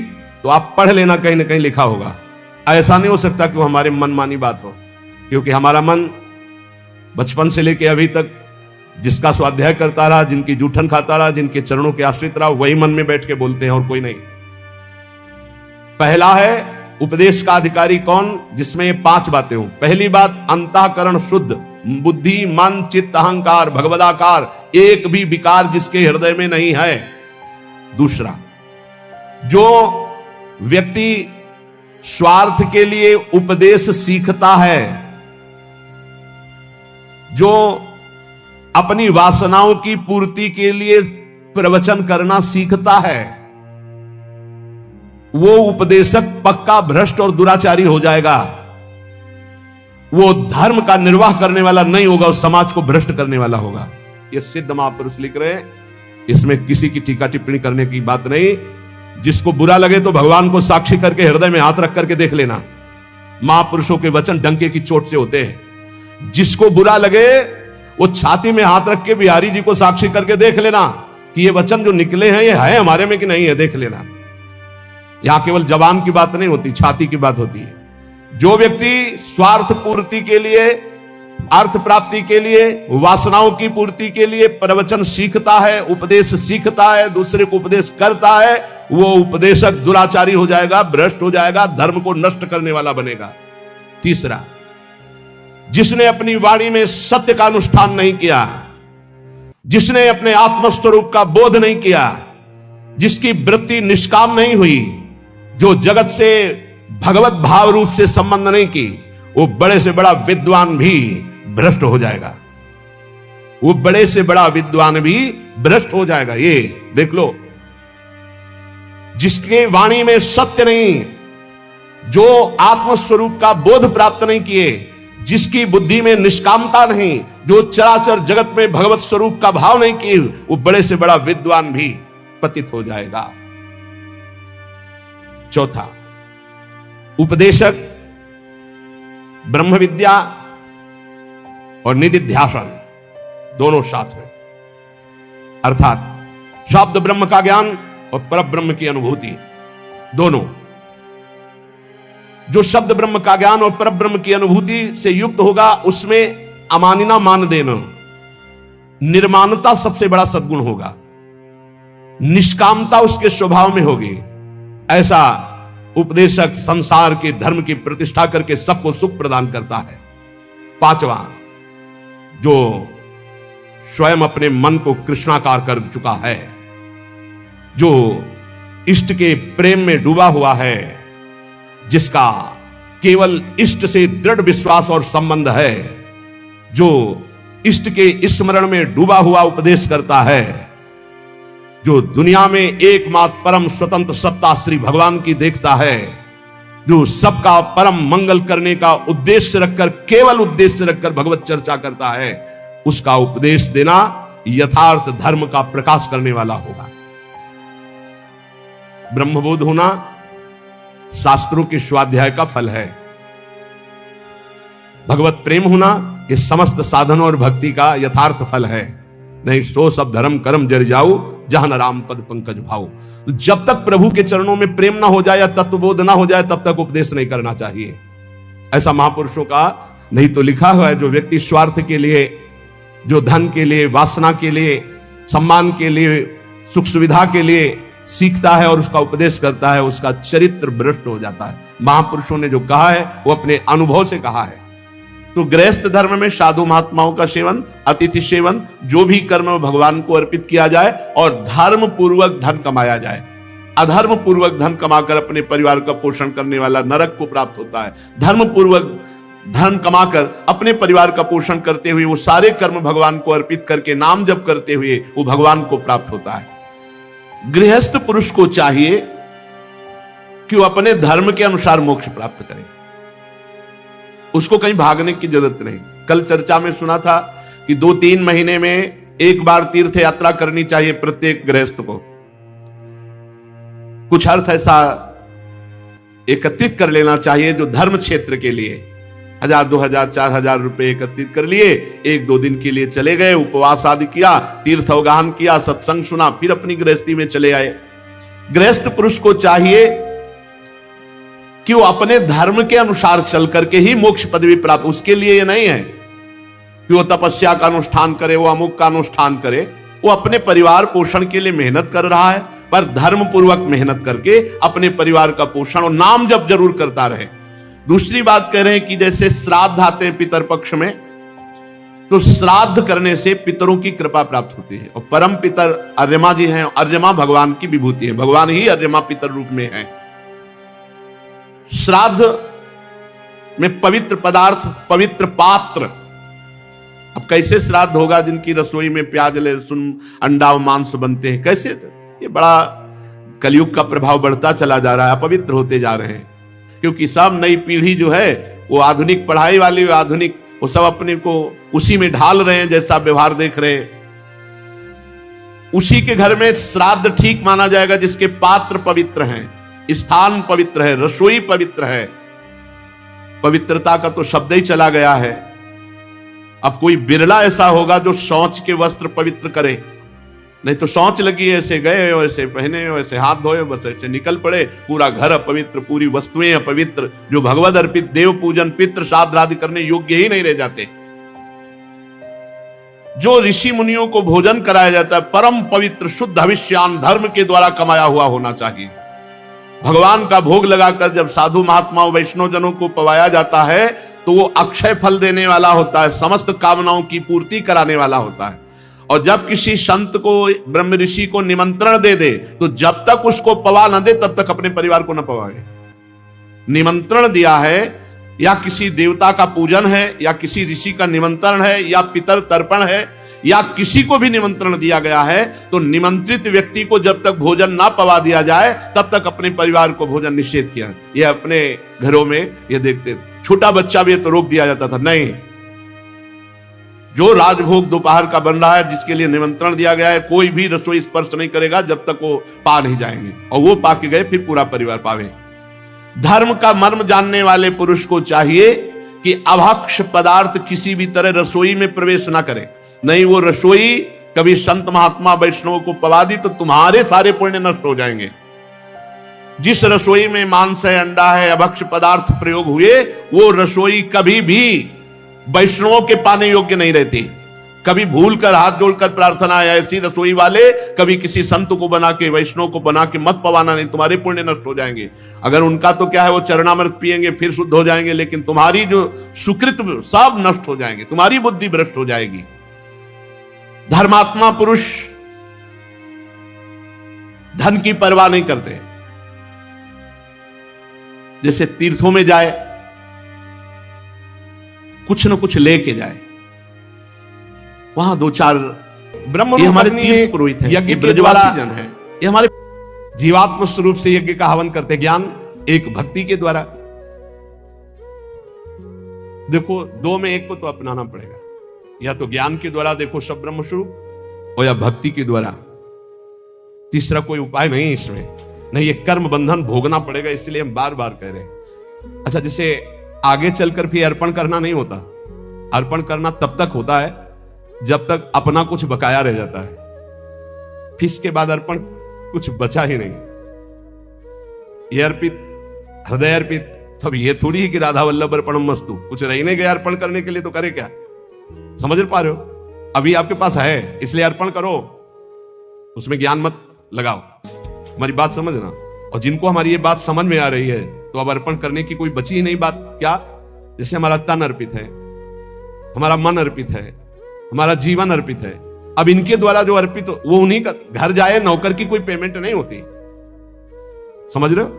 तो आप पढ़ लेना, कहीं ना कहीं लिखा होगा। ऐसा नहीं हो सकता कि वो हमारे मनमानी बात हो, क्योंकि हमारा मन बचपन से लेकर अभी तक जिसका स्वाध्याय करता रहा, जिनकी जूठन खाता रहा, जिनके चरणों के आश्रित रहा, वही मन में बैठ के बोलते हैं और कोई नहीं। पहला है उपदेश का अधिकारी कौन? जिसमें ये 5 बातें हो। पहली बात, अंतःकरण शुद्ध, बुद्धि, मन, चित्त, अहंकार, भगवदाकार, एक भी विकार जिसके हृदय में नहीं है। दूसरा, जो व्यक्ति स्वार्थ के लिए उपदेश सीखता है, जो अपनी वासनाओं की पूर्ति के लिए प्रवचन करना सीखता है, वो उपदेशक पक्का भ्रष्ट और दुराचारी हो जाएगा। वो धर्म का निर्वाह करने वाला नहीं होगा, उस समाज को भ्रष्ट करने वाला होगा। ये सिद्ध महापुरुष लिख रहे हैं, इसमें किसी की टीका टिप्पणी करने की बात नहीं। जिसको बुरा लगे तो भगवान को साक्षी करके हृदय में हाथ रख करके देख लेना। महापुरुषों के वचन डंके की चोट से होते हैं। जिसको बुरा लगे वो छाती में हाथ रख के बिहारी जी को साक्षी करके देख लेना कि ये वचन जो निकले हैं ये है हमारे में कि नहीं है, देख लेना। यहां केवल जबान की बात नहीं होती, छाती की बात होती है। जो व्यक्ति स्वार्थ पूर्ति के लिए, अर्थ प्राप्ति के लिए, वासनाओं की पूर्ति के लिए प्रवचन सीखता है, उपदेश सीखता है, दूसरे को उपदेश करता है, वो उपदेशक दुराचारी हो जाएगा, भ्रष्ट हो जाएगा, धर्म को नष्ट करने वाला बनेगा। तीसरा, जिसने अपनी वाणी में सत्य का अनुष्ठान नहीं किया, जिसने अपने आत्मस्वरूप का बोध नहीं किया, जिसकी वृत्ति निष्काम नहीं हुई, जो जगत से भगवत भाव रूप से संबंध नहीं की, वो बड़े से बड़ा विद्वान भी भ्रष्ट हो जाएगा। वो बड़े से बड़ा विद्वान भी भ्रष्ट हो जाएगा। ये देख लो, जिसके वाणी में सत्य नहीं, जो आत्मस्वरूप का बोध प्राप्त नहीं किए, जिसकी बुद्धि में निष्कामता नहीं, जो चराचर जगत में भगवत स्वरूप का भाव नहीं किए, वो बड़े से बड़ा विद्वान भी पतित हो जाएगा। चौथा, उपदेशक ब्रह्म विद्या और निदिध्यासन दोनों साथ में, अर्थात शब्द ब्रह्म का ज्ञान और पर ब्रह्म की अनुभूति दोनों। जो शब्द ब्रह्म का ज्ञान और पर ब्रह्म की अनुभूति से युक्त होगा, उसमें अमानिना मान देना, निर्माणता सबसे बड़ा सद्गुण होगा, निष्कामता उसके स्वभाव में होगी। ऐसा उपदेशक संसार के धर्म की प्रतिष्ठा करके सबको सुख प्रदान करता है। पांचवा, जो स्वयं अपने मन को कृष्णाकार कर चुका है, जो इष्ट के प्रेम में डूबा हुआ है, जिसका केवल इष्ट से दृढ़ विश्वास और संबंध है, जो इष्ट के स्मरण में डूबा हुआ उपदेश करता है, जो दुनिया में एकमात्र परम स्वतंत्र सत्ता श्री भगवान की देखता है, जो सबका परम मंगल करने का उद्देश्य रखकर, केवल उद्देश्य रखकर भगवत चर्चा करता है, उसका उपदेश देना यथार्थ धर्म का प्रकाश करने वाला होगा। ब्रह्मबोध होना शास्त्रों के स्वाध्याय का फल है। भगवत प्रेम होना इस समस्त साधनों और भक्ति का यथार्थ फल है। नहीं सो सब धर्म कर्म जर जाऊ, जहां राम पद पंकज भाऊ। जब तक प्रभु के चरणों में प्रेम ना हो जाए या तत्वबोध ना हो जाए, तब तक उपदेश नहीं करना चाहिए। ऐसा महापुरुषों का नहीं तो लिखा हुआ है। जो व्यक्ति स्वार्थ के लिए, जो धन के लिए, वासना के लिए, सम्मान के लिए, सुख सुविधा के लिए सीखता है और उसका उपदेश करता है, उसका चरित्र भ्रष्ट हो जाता है। महापुरुषों ने जो कहा है वो अपने अनुभव से कहा है। तो गृहस्थ धर्म में साधु महात्माओं का सेवन, अतिथि सेवन, जो भी कर्म भगवान को अर्पित किया जाए और धर्म पूर्वक धन कमाया जाए। अधर्म पूर्वक धन कमाकर अपने परिवार का पोषण करने वाला नरक को प्राप्त होता है। धर्म पूर्वक धन कमाकर अपने परिवार का पोषण करते हुए वो सारे कर्म भगवान को अर्पित करके नाम जप करते हुए वो भगवान को प्राप्त होता है। गृहस्थ पुरुष को चाहिए कि वो अपने धर्म के अनुसार मोक्ष प्राप्त करे, उसको कहीं भागने की जरूरत नहीं। कल चर्चा में सुना था कि 2-3 महीने में एक बार तीर्थ यात्रा करनी चाहिए प्रत्येक गृहस्थ को। कुछ अर्थ ऐसा एकत्रित कर लेना चाहिए जो धर्म क्षेत्र के लिए 1000, 2000, 4000 रुपए एकत्रित कर लिए, 1-2 दिन के लिए चले गए, उपवास आदि किया, तीर्थ अवगाहन किया, सत्संग सुना, फिर अपनी गृहस्थी में चले आए। गृहस्थ पुरुष को चाहिए कि वो अपने धर्म के अनुसार चल करके ही मोक्ष पदवी प्राप्त। उसके लिए ये नहीं है कि वो तपस्या का अनुष्ठान करे, वो अमुक का अनुष्ठान करे। वो अपने परिवार पोषण के लिए मेहनत कर रहा है, पर धर्म पूर्वक मेहनत करके अपने परिवार का पोषण और नाम जप जरूर करता रहे। दूसरी बात कह रहे हैं कि जैसे श्राद्ध आते हैं पितर पक्ष में, तो श्राद्ध करने से पितरों की कृपा प्राप्त होती है। और परम पितर अर्यमा जी हैं। अर्यमा भगवान की विभूति है, भगवान ही अर्यमा पितर रूप में है। श्राद्ध में पवित्र पदार्थ, पवित्र पात्र। अब कैसे श्राद्ध होगा जिनकी रसोई में प्याज, लहसुन, अंडा और मांस बनते हैं? कैसे? ये बड़ा कलयुग का प्रभाव बढ़ता चला जा रहा है, अपवित्र होते जा रहे हैं। क्योंकि सब नई पीढ़ी जो है वो आधुनिक पढ़ाई वाली, आधुनिक, वो सब अपने को उसी में ढाल रहे हैं, जैसा व्यवहार देख रहे हैं। उसी के घर में श्राद्ध ठीक माना जाएगा जिसके पात्र पवित्र हैं, स्थान पवित्र है, रसोई पवित्र है। पवित्रता का तो शब्द ही चला गया है। अब कोई बिरला ऐसा होगा जो शौच के वस्त्र पवित्र करे, नहीं तो शौच लगी, ऐसे गए, ऐसे पहने, ऐसे हाथ धोए, बस ऐसे निकल पड़े, पूरा घर अपवित्र, पूरी वस्तुएं अपवित्र, जो भगवद अर्पित देव पूजन, पितृ श्राद्ध आदि करने योग्य ही नहीं रह जाते। जो ऋषि मुनियों को भोजन कराया जाता है परम पवित्र शुद्ध हविष्यान धर्म के द्वारा कमाया हुआ होना चाहिए। भगवान का भोग लगाकर जब साधु महात्माओं वैष्णव जनों को पवाया जाता है तो वो अक्षय फल देने वाला होता है, समस्त कामनाओं की पूर्ति कराने वाला होता है। और जब किसी संत को, ब्रह्म ऋषि को निमंत्रण दे दे, तो जब तक उसको पवा न दे तब तक अपने परिवार को न पवाए। निमंत्रण दिया है, या किसी देवता का पूजन है, या किसी ऋषि का निमंत्रण है, या पितर तर्पण है, या किसी को भी निमंत्रण दिया गया है, तो निमंत्रित व्यक्ति को जब तक भोजन ना पवा दिया जाए तब तक अपने परिवार को भोजन निषेध किया। ये अपने घरों में ये देखते, छोटा बच्चा भी तो रोक दिया जाता था, नहीं, जो राजभोग दोपहर का बन रहा है, जिसके लिए निमंत्रण दिया गया है, कोई भी रसोई स्पर्श नहीं करेगा जब तक वो पा नहीं जाएंगे, और वो पा के गए फिर पूरा परिवार पावे। धर्म का मर्म जानने वाले पुरुष को चाहिए कि अभक्ष पदार्थ किसी भी तरह रसोई में प्रवेश ना करे। नहीं, वो रसोई कभी संत महात्मा वैष्णव को पवा दी तो तुम्हारे सारे पुण्य नष्ट हो जाएंगे। जिस रसोई में मांस है, अंडा है, अभक्ष पदार्थ प्रयोग हुए, वो रसोई कभी भी वैष्णवों के पाने योग्य नहीं रहती। कभी भूल कर हाथ जोड़कर प्रार्थना है, ऐसी रसोई वाले कभी किसी संत को बना के, वैष्णव को बना के मत पवाना, नहीं तुम्हारे पुण्य नष्ट हो जाएंगे। अगर उनका तो क्या है, वो चरणामृत पिएंगे फिर शुद्ध हो जाएंगे, लेकिन तुम्हारी जो सुकृत सब नष्ट हो जाएंगे, तुम्हारी बुद्धि भ्रष्ट हो जाएगी। धर्मात्मा पुरुष धन की परवाह नहीं करते। जैसे तीर्थों में जाए, कुछ न कुछ लेके जाए, वहां दो चार ब्रह्म, ये हमारे तीर्थ पुरोहित हैं, यज्ञ ब्रजवासी जन है, ये हमारे जीवात्म स्वरूप से यज्ञ का हवन करते। ज्ञान एक भक्ति के द्वारा। देखो, दो में एक को तो अपनाना पड़ेगा, या तो ज्ञान के द्वारा देखो सब ब्रह्म स्वरूप, और या भक्ति के द्वारा। तीसरा कोई उपाय नहीं इसमें, नहीं, ये कर्म बंधन भोगना पड़ेगा। इसलिए हम बार बार कह रहे हैं। अच्छा, जैसे आगे चलकर फिर अर्पण करना नहीं होता। अर्पण करना तब तक होता है जब तक अपना कुछ बकाया रह जाता है, फिर इसके बाद अर्पण कुछ बचा ही नहीं। ये अर्पित, हृदय अर्पित, तब ये थोड़ी है कि राधा वल्लभ अर्पणम मस्तु, कुछ रह नहीं गया अर्पण करने के लिए, तो करे क्या? समझ पा रहे हो? अभी आपके पास है, इसलिए अर्पण करो, उसमें ज्ञान मत लगाओ। हमारी बात समझना। और जिनको हमारी ये बात समझ में आ रही है, तो अब अर्पण करने की कोई बची ही नहीं बात। क्या? जैसे हमारा तन अर्पित है, हमारा मन अर्पित है, हमारा जीवन अर्पित है। अब इनके द्वारा जो अर्पित, वो उन्हीं का घर जाए, नौकर की कोई पेमेंट नहीं होती। समझ रहे हो?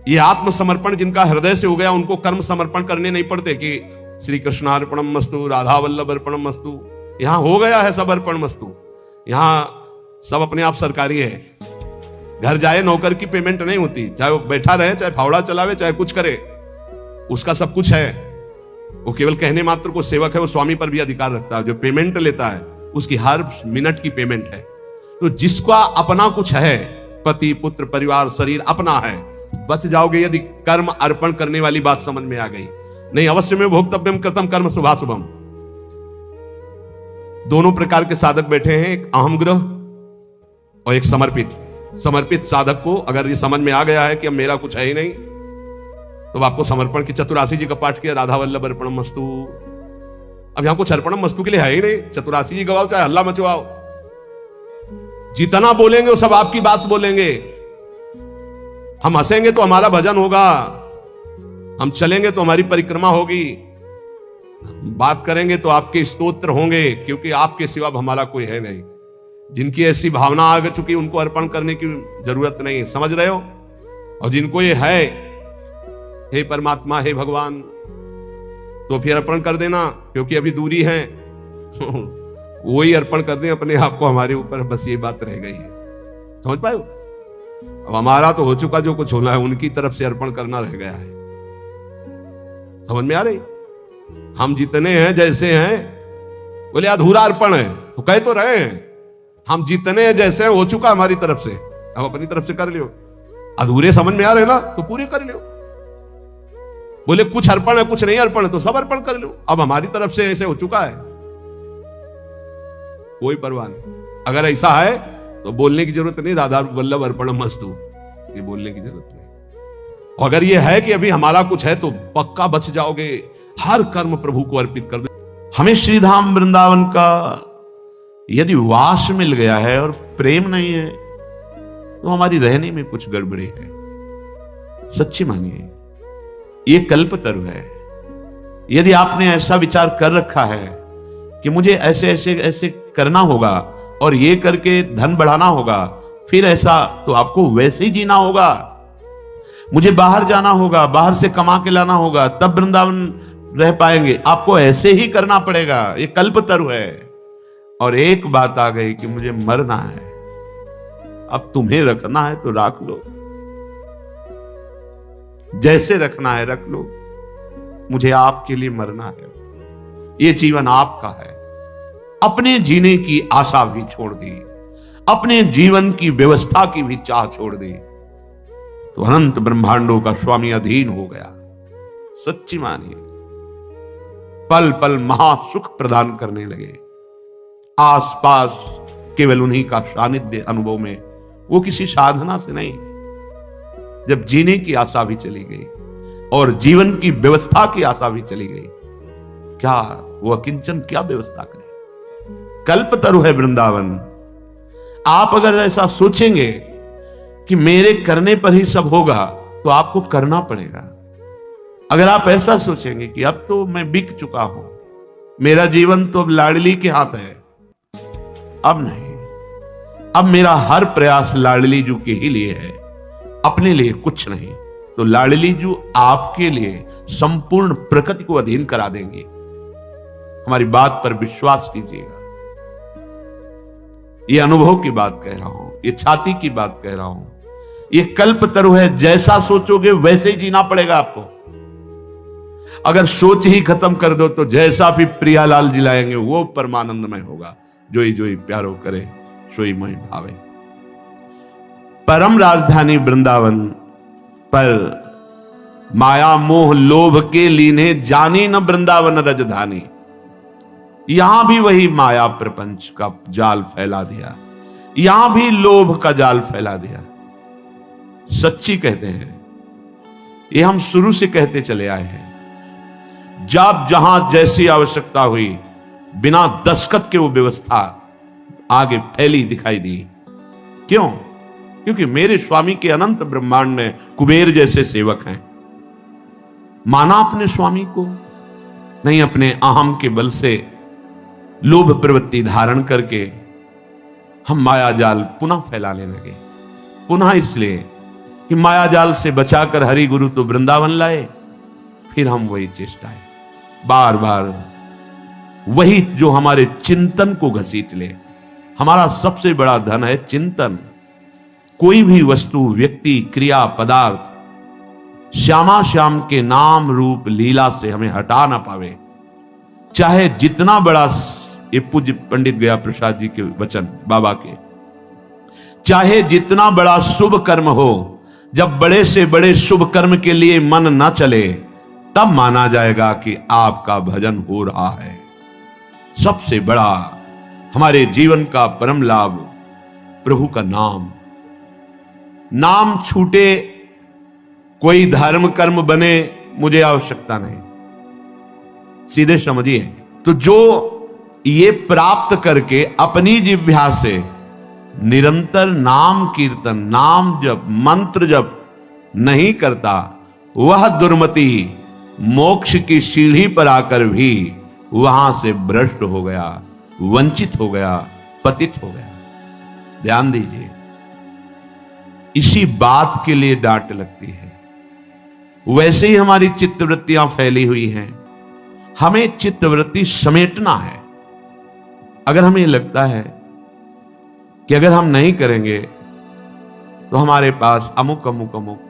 ये आत्मसमर्पण जिनका हृदय से हो गया, उनको कर्म समर्पण करने नहीं पड़ते कि श्री कृष्णार्पणम मस्तु, राधा वल्लभ अर्पणम मस्तु। यहां हो गया है सब अर्पण मस्तु। यहां सब अपने आप सरकारी है। घर जाए, नौकर की पेमेंट नहीं होती, चाहे वो बैठा रहे, चाहे फावड़ा चलावे, चाहे कुछ करे, उसका सब कुछ है। वो केवल कहने मात्र को सेवक है। वो स्वामी पर भी अधिकार रखता है। जो पेमेंट लेता है, उसकी हर मिनट की पेमेंट है। तो जिसका अपना कुछ है, पति पुत्र परिवार शरीर अपना है, बच जाओगे यदि कर्म अर्पण करने वाली बात समझ में आ गई। नहीं, अवश्य में भोक्तव्यम कृतम कर्म शुभाशुभम। दोनों प्रकार के साधक बैठे हैं, एक अहम ग्रह और एक समर्पित। समर्पित साधक को अगर ये समझ में आ गया है कि अब मेरा कुछ है ही नहीं, तो आपको समर्पण की चतुरासी जी का पाठ किया, राधा वल्लभ अर्पणम मस्तु। अब यहां कुछ अर्पणम मस्तु के लिए है ही नहीं। चतुरासी जी गवाओ, चाहे हल्ला मचवाओ, जितना बोलेंगे वो सब आपकी बात बोलेंगे। हम हंसेंगे तो हमारा भजन होगा, हम चलेंगे तो हमारी परिक्रमा होगी, बात करेंगे तो आपके स्तोत्र होंगे, क्योंकि आपके सिवा हमारा कोई है नहीं। जिनकी ऐसी भावना आ चुकी, उनको अर्पण करने की जरूरत नहीं। समझ रहे हो? और जिनको ये है, हे परमात्मा, हे भगवान, तो फिर अर्पण कर देना, क्योंकि अभी दूरी है। वही अर्पण कर दें अपने आप को हमारे ऊपर, बस ये बात रह गई है। समझ पाए? अब हमारा तो हो चुका, जो कुछ होना है उनकी तरफ से अर्पण करना रह गया है। समझ में आ रही? हम जितने हैं जैसे हैं, बोले अधूरा अर्पण है, तो कह तो रहे हैं हम जितने हैं जैसे हैं, हो चुका हमारी तरफ से, अब अपनी तरफ से कर लियो। अधूरे समझ में आ रहे ना, तो पूरे कर लियो। बोले कुछ अर्पण है, कुछ नहीं अर्पण है, तो सब अर्पण कर लो। अब हमारी तरफ से ऐसे हो चुका है, कोई परवाह नहीं। अगर ऐसा है तो बोलने की जरूरत नहीं, राधा वल्लभ अर्पणम मस्तु, ये बोलने की जरूरत नहीं। अगर ये है कि अभी हमारा कुछ है, तो पक्का बच जाओगे। हर कर्म प्रभु को अर्पित कर दे। हमें श्रीधाम वृंदावन का यदि वास मिल गया है और प्रेम नहीं है, तो हमारी रहने में कुछ गड़बड़ी है। सच्ची मानिए, ये कल्पतरु है। यदि आपने ऐसा विचार कर रखा है कि मुझे ऐसे ऐसे ऐसे करना होगा और ये करके धन बढ़ाना होगा, फिर ऐसा, तो आपको वैसे ही जीना होगा। मुझे बाहर जाना होगा, बाहर से कमा के लाना होगा, तब वृंदावन रह पाएंगे, आपको ऐसे ही करना पड़ेगा। ये कल्पतरु है। और एक बात आ गई कि मुझे मरना है, अब तुम्हें रखना है तो रख लो, जैसे रखना है रख लो, मुझे आपके लिए मरना है। ये जीवन आपका है। अपने जीने की आशा भी छोड़ दी, अपने जीवन की व्यवस्था की भी चाह छोड़ दी, तो अनंत ब्रह्मांडों का स्वामी अधीन हो गया। सच्ची मानिए, पल पल महासुख प्रदान करने लगे। आसपास केवल उन्हीं का सानिध्य अनुभव में, वो किसी साधना से नहीं। जब जीने की आशा भी चली गई और जीवन की व्यवस्था की आशा भी चली गई, क्या वो अकिंचन क्या व्यवस्था करे? कल्पतरु है वृंदावन। आप अगर ऐसा सोचेंगे कि मेरे करने पर ही सब होगा, तो आपको करना पड़ेगा। अगर आप ऐसा सोचेंगे कि अब तो मैं बिक चुका हूं, मेरा जीवन तो अब लाडली के हाथ है, अब नहीं, अब मेरा हर प्रयास लाडली जू के ही लिए है, अपने लिए कुछ नहीं। तो लाडली जू आपके लिए संपूर्ण प्रकृति को अधीन करा देंगे। हमारी बात पर विश्वास कीजिएगा। ये अनुभव की बात कह रहा हूं, ये छाती की बात कह रहा हूं, ये कल्पतरु है। जैसा सोचोगे वैसे ही जीना पड़ेगा आपको। अगर सोच ही खत्म कर दो तो जैसा भी प्रियालाल जिलाएंगे वो परमानंदमय होगा। जोई जोई प्यारो करे सोई मोहि भावे। परम राजधानी वृंदावन पर माया मोह लोभ के लीने जानी न वृंदावन राजधानी। यहां भी वही माया प्रपंच का जाल फैला दिया, यहां भी लोभ का जाल फैला दिया। सच्ची कहते हैं, ये हम शुरू से कहते चले आए हैं। जब जहां जैसी आवश्यकता हुई, बिना दस्तखत के वो व्यवस्था आगे फैली दिखाई दी। क्यों? क्योंकि मेरे स्वामी के अनंत ब्रह्मांड में कुबेर जैसे सेवक हैं। माना अपने स्वामी को, नहीं अपने अहम के बल से लोभ प्रवृत्ति धारण करके हम माया जाल पुनः फैलाने लगे। पुनः इसलिए कि माया जाल से बचाकर हरि गुरु तो वृंदावन लाए। फिर हम वही चेष्टाएं बार बार, वही जो हमारे चिंतन को घसीट ले। हमारा सबसे बड़ा धन है चिंतन। कोई भी वस्तु, व्यक्ति, क्रिया, पदार्थ श्यामा श्याम के नाम रूप लीला से हमें हटा ना पावे। चाहे जितना बड़ा, ये पूज्य पंडित गया प्रसाद जी के वचन बाबा के, चाहे जितना बड़ा शुभ कर्म हो, जब बड़े से बड़े शुभ कर्म के लिए मन न चले तब माना जाएगा कि आपका भजन हो रहा है। सबसे बड़ा हमारे जीवन का परम लाभ प्रभु का नाम। नाम छूटे, कोई धर्म कर्म बने, मुझे आवश्यकता नहीं। सीधे समझिए। तो जो ये प्राप्त करके अपनी जिह्वा से निरंतर नाम कीर्तन, नाम जप, मंत्र जप नहीं करता, वह दुर्मति मोक्ष की सीढ़ी पर आकर भी वहां से भ्रष्ट हो गया, वंचित हो गया, पतित हो गया। ध्यान दीजिए, इसी बात के लिए डांट लगती है। वैसे ही हमारी चित्तवृत्तियां फैली हुई हैं। हमें चित्तवृत्ति समेटना है। अगर हमें लगता है कि अगर हम नहीं करेंगे तो हमारे पास अमुक अमुक अमुक,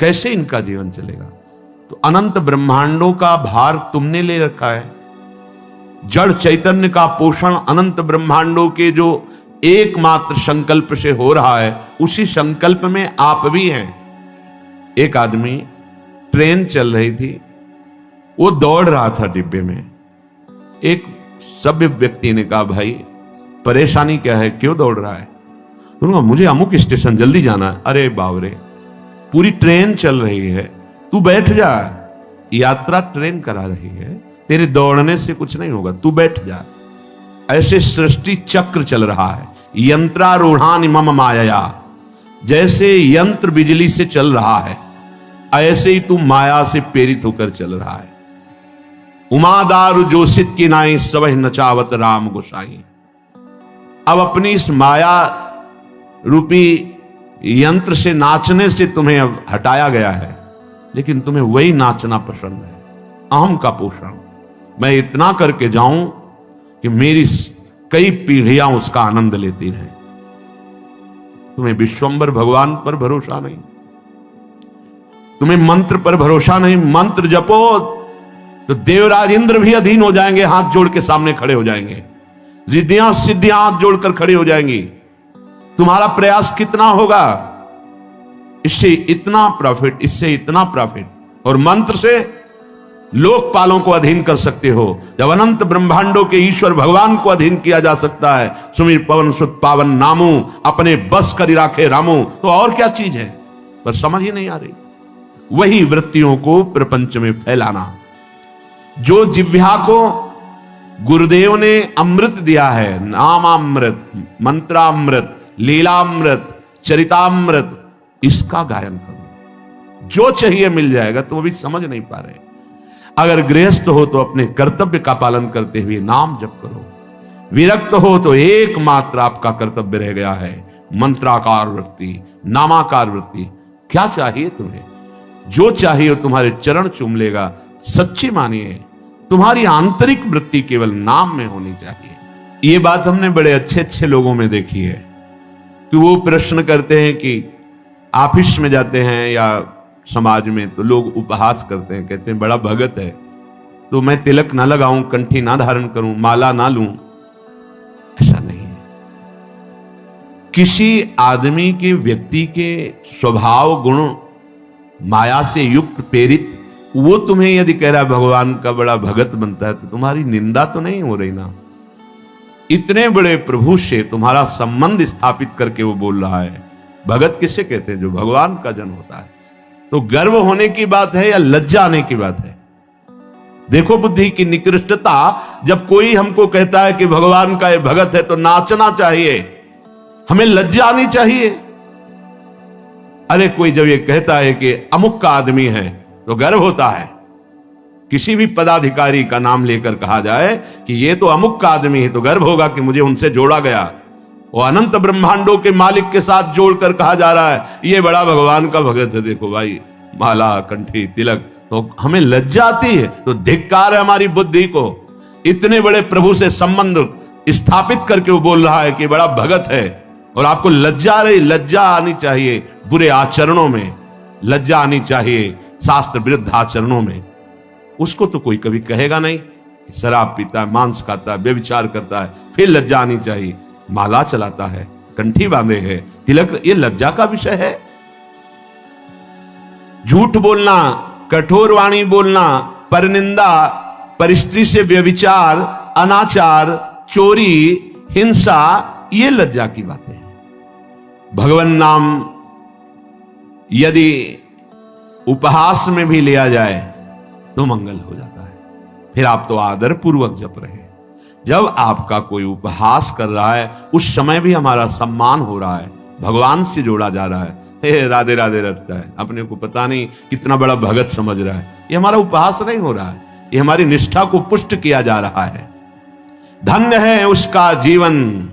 कैसे इनका जीवन चलेगा? तो अनंत ब्रह्मांडों का भार तुमने ले रखा है। जड़ चैतन्य का पोषण अनंत ब्रह्मांडों के जो एकमात्र संकल्प से हो रहा है, उसी संकल्प में आप भी हैं। एक आदमी, ट्रेन चल रही थी, वो दौड़ रहा था डिब्बे में। एक सभ्य व्यक्ति ने कहा, भाई परेशानी क्या है, क्यों दौड़ रहा है? तो मुझे अमुक स्टेशन जल्दी जाना है। अरे बावरे, पूरी ट्रेन चल रही है, तू बैठ जा। यात्रा ट्रेन करा रही है, तेरे दौड़ने से कुछ नहीं होगा, तू बैठ जा। ऐसे सृष्टि चक्र चल रहा है। यंत्रारूढ़ानि मम माया, जैसे यंत्र बिजली से चल रहा है, ऐसे ही तू माया से प्रेरित होकर चल रहा है। उमादारु जोशित की नाई सबह नचावत राम गोसाई। अब अपनी इस माया रूपी यंत्र से नाचने से तुम्हें अब हटाया गया है, लेकिन तुम्हें वही नाचना पसंद है। अहम का पोषण, मैं इतना करके जाऊं कि मेरी कई पीढ़ियां उसका आनंद लेती रहें। तुम्हें विश्वंभर भगवान पर भरोसा नहीं, तुम्हें मंत्र पर भरोसा नहीं। मंत्र जपो तो देवराज इंद्र भी अधीन हो जाएंगे, हाथ जोड़ के सामने खड़े हो जाएंगे। रिद्धियां सिद्धियां हाथ जोड़कर खड़ी हो जाएंगी। तुम्हारा प्रयास कितना होगा? इससे इतना प्रॉफिट, इससे इतना प्रॉफिट। और मंत्र से लोकपालों को अधीन कर सकते हो। जब अनंत ब्रह्मांडों के ईश्वर भगवान को अधीन किया जा सकता है, सुमिर पवन सुत पावन नामू, अपने बस करी राखे रामू, तो और क्या चीज है? पर समझ ही नहीं आ रही। वही वृत्तियों को प्रपंच में फैलाना। जो जिह्वा को गुरुदेव ने अमृत दिया है, नामामृत, मंत्रामृत, लीलामृत, चरितामृत, इसका गायन करो। जो चाहिए मिल जाएगा। तो अभी समझ नहीं पा रहे। अगर गृहस्थ हो तो अपने कर्तव्य का पालन करते हुए नाम जप करो। विरक्त हो तो एकमात्र आपका कर्तव्य रह गया है मंत्राकार वृत्ति, नामाकार वृत्ति। क्या चाहिए तुम्हें? जो चाहिए तुम्हारे चरण चूम लेगा। सच्ची मानिए, तुम्हारी आंतरिक वृत्ति केवल नाम में होनी चाहिए। ये बात हमने बड़े अच्छे अच्छे लोगों में देखी है कि वो प्रश्न करते हैं कि ऑफिस में जाते हैं या समाज में, तो लोग उपहास करते हैं, कहते हैं बड़ा भगत है तो मैं तिलक ना लगाऊं, कंठी ना धारण करूं, माला ना लूं। ऐसा नहीं है। किसी आदमी के व्यक्ति के स्वभाव गुण माया से युक्त प्रेरित वो तुम्हें यदि कह रहा है भगवान का बड़ा भगत बनता है, तो तुम्हारी निंदा तो नहीं हो रही ना। इतने बड़े प्रभु से तुम्हारा संबंध स्थापित करके वो बोल रहा है। भगत किसे कहते हैं? जो भगवान का जन होता है। तो गर्व होने की बात है या लज्जा आने की बात है? देखो बुद्धि की निकृष्टता। जब कोई हमको कहता है कि भगवान का ये भगत है तो नाचना चाहिए, हमें लज्जा आनी चाहिए। अरे कोई जब ये कहता है कि अमुक का आदमी है तो गर्व होता है। किसी भी पदाधिकारी का नाम लेकर कहा जाए कि ये तो अमुक का आदमी है तो गर्व होगा कि मुझे उनसे जोड़ा गया। वो अनंत ब्रह्मांडों के मालिक के साथ जोड़कर कहा जा रहा है ये बड़ा भगवान का भगत है। देखो भाई, माला, कंठी, तिलक, तो हमें लज्जा आती है। तो धिक्कार है हमारी बुद्धि को। इतने बड़े प्रभु से संबंध स्थापित करके वो बोल रहा है कि बड़ा भगत है, और आपको लज्जा आ रही। लज्जा आनी चाहिए बुरे आचरणों में, लज्जा आनी चाहिए शास्त्र विरुद्ध आचरणों में। उसको तो कोई कभी कहेगा नहीं। शराब पीता है, मांस खाता है, व्यभिचार करता है, फिर लज्जा आनी चाहिए। माला चलाता है, कंठी बांधे है, तिलक, ये लज्जा का विषय है। झूठ बोलना, कठोर वाणी बोलना, परनिंदा, परिस्त्री से व्यभिचार, अनाचार, चोरी, हिंसा, ये लज्जा की बातें हैं। भगवान नाम यदि उपहास में भी लिया जाए तो मंगल हो जाता है। फिर आप तो आदर पूर्वक जप रहे। जब आपका कोई उपहास कर रहा है उस समय भी हमारा सम्मान हो रहा है, भगवान से जोड़ा जा रहा है। हे राधे राधे रखता है, अपने को पता नहीं कितना बड़ा भगत समझ रहा है। ये हमारा उपहास नहीं हो रहा है, ये हमारी निष्ठा को पुष्ट किया जा रहा है। धन्य है उसका जीवन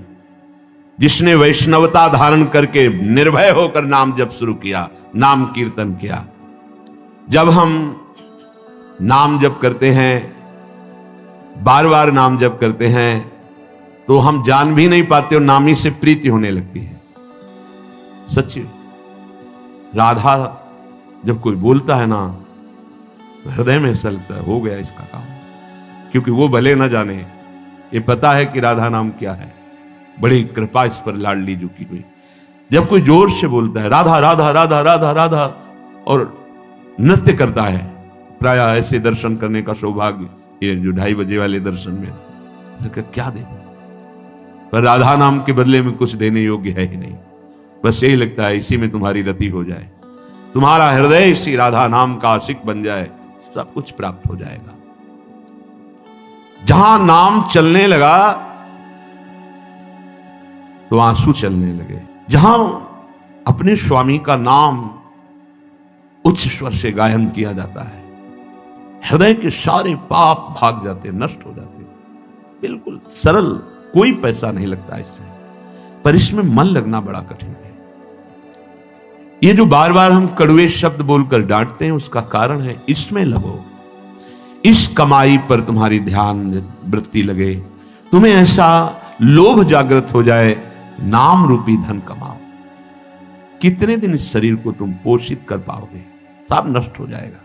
जिसने वैष्णवता धारण करके निर्भय होकर नाम जप शुरू किया, नाम कीर्तन किया। जब हम नाम जप करते हैं, बार बार नाम जप करते हैं, तो हम जान भी नहीं पाते और नामी से प्रीति होने लगती है। सच्ची राधा जब कोई बोलता है ना, हृदय में ऐसा लगता है हो गया इसका काम। क्योंकि वो भले ना जाने, ये पता है कि राधा नाम क्या है। बड़ी कृपा इस पर लाडली झुकी हुई। जब कोई जोर से बोलता है राधा राधा राधा राधा राधा और नृत्य करता है, प्राय ऐसे दर्शन करने का सौभाग्य, ये जो 2:30 बजे वाले दर्शन में, क्या दे दो, पर राधा नाम के बदले में कुछ देने योग्य है ही नहीं। बस यही लगता है इसी में तुम्हारी रति हो जाए, तुम्हारा हृदय इसी राधा नाम का आशिक बन जाए, सब कुछ प्राप्त हो जाएगा। जहां नाम चलने लगा तो आंसू चलने लगे। जहां अपने स्वामी का नाम उच्च स्वर से गायन किया जाता है, हृदय के सारे पाप भाग जाते, नष्ट हो जाते। बिल्कुल सरल, कोई पैसा नहीं लगता इसमें, पर इसमें मन लगना बड़ा कठिन है। ये जो बार बार हम कड़वे शब्द बोलकर डांटते हैं, उसका कारण है इसमें लगो, इस कमाई पर तुम्हारी ध्यान वृत्ति लगे, तुम्हें ऐसा लोभ जागृत हो जाए, नाम रूपी धन कमाओ। कितने दिन इस शरीर को तुम पोषित कर पाओगे? सब नष्ट हो जाएगा।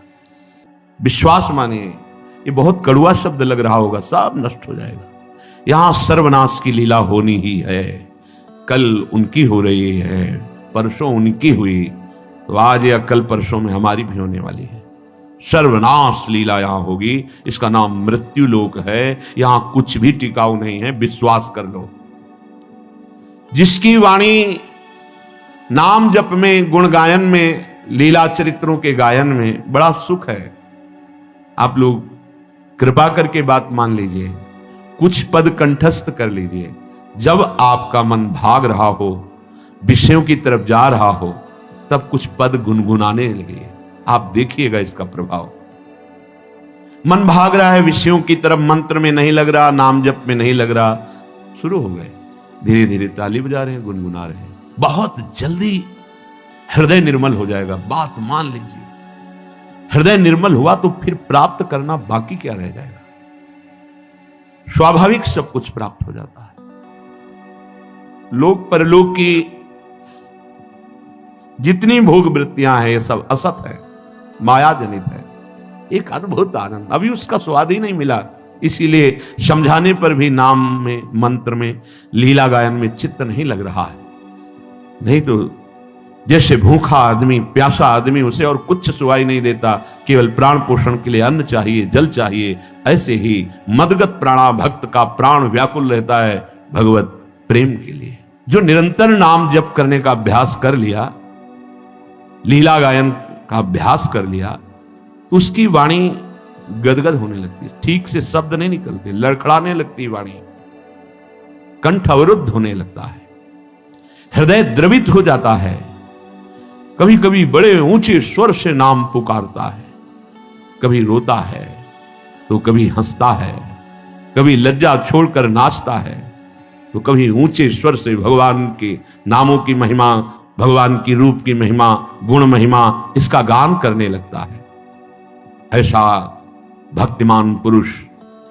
विश्वास मानिए, ये बहुत कड़वा शब्द लग रहा होगा, सब नष्ट हो जाएगा। यहां सर्वनाश की लीला होनी ही है। कल उनकी हो रही है, परसों उनकी हुई, तो आज या कल परसों में हमारी भी होने वाली है। सर्वनाश लीला यहां होगी। इसका नाम मृत्यु लोक है। यहां कुछ भी टिकाऊ नहीं है, विश्वास कर लो। जिसकी वाणी नाम जप में, गुण गायन में, लीला चरित्रों के गायन में बड़ा सुख है। आप लोग कृपा करके बात मान लीजिए, कुछ पद कंठस्थ कर लीजिए। जब आपका मन भाग रहा हो, विषयों की तरफ जा रहा हो, तब कुछ पद गुनगुनाने लगे। आप देखिएगा इसका प्रभाव। मन भाग रहा है विषयों की तरफ, मंत्र में नहीं लग रहा, नाम जप में नहीं लग रहा, शुरू हो गए, धीरे धीरे ताली बजा रहे हैं, गुनगुना रहे हैं। बहुत जल्दी हृदय निर्मल हो जाएगा। बात मान लीजिए, हृदय निर्मल हुआ तो फिर प्राप्त करना बाकी क्या रह जाएगा? स्वाभाविक सब कुछ प्राप्त हो जाता है। लोक परलोक की जितनी भोग वृत्तियां हैं ये सब असत है, माया जनित है। एक अद्भुत आनंद, अभी उसका स्वाद ही नहीं मिला, इसीलिए समझाने पर भी नाम में, मंत्र में, लीला गायन में चित्त नहीं लग रहा है। नहीं तो जैसे भूखा आदमी, प्यासा आदमी, उसे और कुछ सुनाई नहीं देता, केवल प्राण पोषण के लिए अन्न चाहिए, जल चाहिए, ऐसे ही मदगत प्राणा भक्त का प्राण व्याकुल रहता है भगवत प्रेम के लिए। जो निरंतर नाम जप करने का अभ्यास कर लिया, लीला गायन का अभ्यास कर लिया, तो उसकी वाणी गदगद होने लगती है, ठीक से शब्द नहीं निकलते, लड़खड़ाने लगती वाणी, कंठ अवरुद्ध होने लगता है, हृदय द्रवित हो जाता है। कभी कभी बड़े ऊंचे स्वर से नाम पुकारता है, कभी रोता है तो कभी हंसता है, कभी लज्जा छोड़कर नाचता है तो कभी ऊंचे स्वर से भगवान के नामों की महिमा, भगवान की रूप की महिमा, गुण महिमा, इसका गान करने लगता है। ऐसा भक्तिमान पुरुष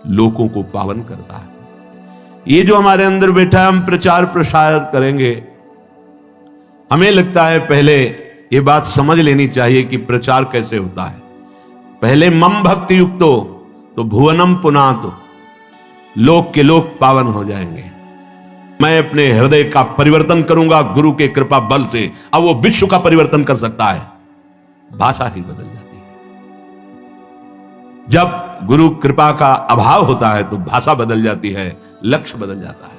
लोगों को पावन करता है। ये जो हमारे अंदर बैठा है, हम प्रचार प्रसार करेंगे, हमें लगता है पहले ये बात समझ लेनी चाहिए कि प्रचार कैसे होता है। पहले मम भक्ति युक्तो तो भुवनम पुनातो, लोक के लोक पावन हो जाएंगे। मैं अपने हृदय का परिवर्तन करूंगा गुरु के कृपा बल से। अब वो विश्व का परिवर्तन कर सकता है, भाषा ही बदल जाती है। जब गुरु कृपा का अभाव होता है तो भाषा बदल जाती है, लक्ष्य बदल जाता है।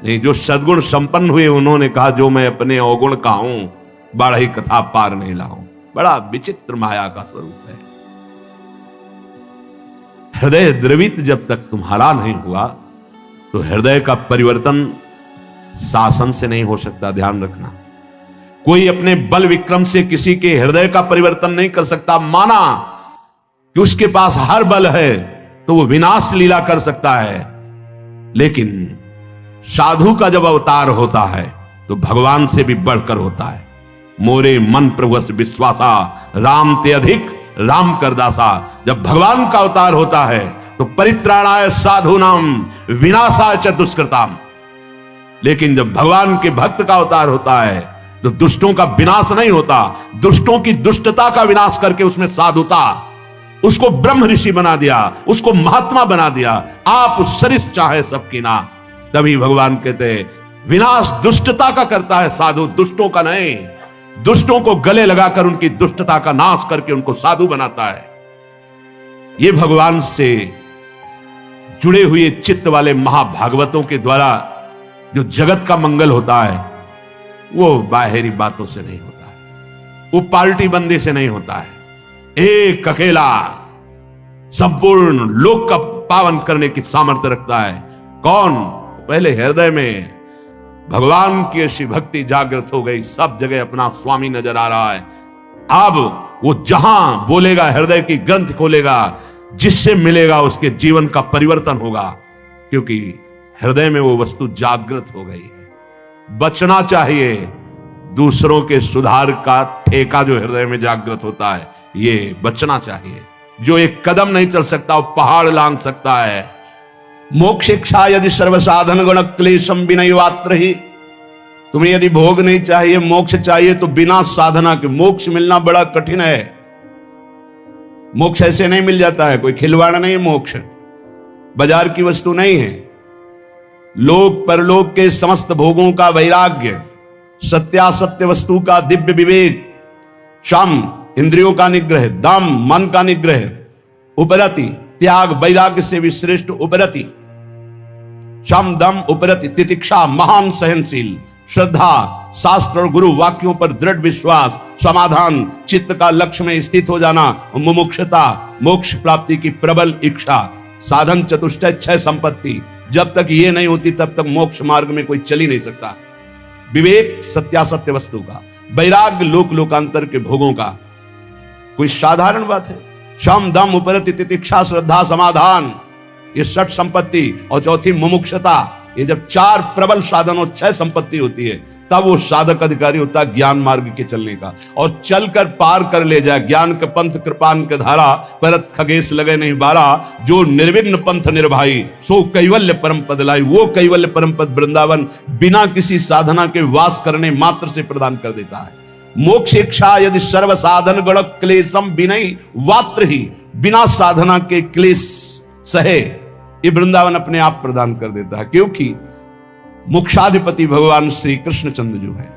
नहीं, जो सद्गुण संपन्न हुए उन्होंने कहा, जो मैं अपने अवगुण का हूं, बाढ़ी कथा पार नहीं लाऊं। बड़ा विचित्र माया का स्वरूप है। हृदय द्रवित जब तक तुम्हारा नहीं हुआ तो हृदय का परिवर्तन शासन से नहीं हो सकता। ध्यान रखना, कोई अपने बल विक्रम से किसी के हृदय का परिवर्तन नहीं कर सकता। माना कि उसके पास हर बल है तो वो विनाश लीला कर सकता है, लेकिन साधु का जब अवतार होता है तो भगवान से भी बढ़कर होता है। मोरे मन प्रभुस विश्वासा, राम ते अधिक राम कर दासा। जब भगवान का अवतार होता है तो परित्राणाय साधूनाम विनाशाय च दुष्कृताम। लेकिन जब भगवान के भक्त का अवतार होता है तो दुष्टों का विनाश नहीं होता, दुष्टों की दुष्टता का विनाश करके उसमें साधुता, उसको ब्रह्म ऋषि बना दिया, उसको महात्मा बना दिया। आप सरिस चाहे सबकी ना। तभी भगवान कहते हैं विनाश दुष्टता का करता है साधु, दुष्टों का नहीं। दुष्टों को गले लगाकर उनकी दुष्टता का नाश करके उनको साधु बनाता है। ये भगवान से जुड़े हुए चित्त वाले महाभागवतों के द्वारा जो जगत का मंगल होता है वो बाहरी बातों से नहीं होता है, वो पार्टी बंदी से नहीं होता है। एक अकेला संपूर्ण लोक का पावन करने की सामर्थ्य रखता है। कौन? पहले हृदय में भगवान की ऐसी भक्ति जागृत हो गई, सब जगह अपना स्वामी नजर आ रहा है। अब वो जहां बोलेगा, हृदय की ग्रंथ खोलेगा, जिससे मिलेगा उसके जीवन का परिवर्तन होगा, क्योंकि हृदय में वो वस्तु जागृत हो गई है। बचना चाहिए दूसरों के सुधार का ठेका जो हृदय में जागृत होता है, ये बचना चाहिए। जो एक कदम नहीं चल सकता वो पहाड़ लांघ सकता है। मोक्ष इच्छा यदि सर्वसाधन गुण क्लेशम विनयवात्र ही। तुम्हें यदि भोग नहीं चाहिए, मोक्ष चाहिए, तो बिना साधना के मोक्ष मिलना बड़ा कठिन है। मोक्ष ऐसे नहीं मिल जाता है, कोई खिलवाड़ नहीं है। मोक्ष बाजार की वस्तु नहीं है। लोक परलोक के समस्त भोगों का वैराग्य, सत्यासत्य वस्तु का दिव्य विवेक, शम इंद्रियों का निग्रह, दम मन का निग्रह, उपरति त्याग वैराग्य से भी श्रेष्ठ उपरति, शम दम उपरति, तितिक्षा महान सहनशील, श्रद्धा शास्त्र और गुरु वाक्यों पर दृढ़ विश्वास, समाधान, चित्त का लक्ष्य में स्थित हो जाना, मुमुक्षुता, मोक्ष प्राप्ति की प्रबल इच्छा, साधन चतुष्टय क्षय संपत्ति। जब तक ये नहीं होती तब तक मोक्ष मार्ग में कोई चल ही नहीं सकता। विवेक सत्यासत्य वस्तु का, वैराग्य लोक लोकांतर के भोगों का, कोई साधारण बात है। शम दम उपरति तितिक्षा श्रद्धा समाधान, ये षट संपत्ति, और चौथी मुमुक्षता, ये जब 4 प्रबल साधन और 6 संपत्ति होती है, तब वो साधक अधिकारी होता है ज्ञान मार्ग के चलने का, और चलकर पार कर ले जाए। ज्ञान के पंथ कृपान के धारा, परत खगेश लगे नहीं बारा, जो निर्विघ्न पंथ निर्भाई, सो कैवल्य परम पद लाई। वो कैवल्य परम पद वृंदावन बिना किसी साधना के वास करने मात्र से प्रदान कर देता है। मोक्ष इच्छा यदि सर्व साधन गण क्लेशम बिनई वात्र ही, बिना साधना के क्लेश सहे ये वृंदावन अपने आप प्रदान कर देता है, क्योंकि मोक्षाधिपति भगवान श्री कृष्णचंद्र जो है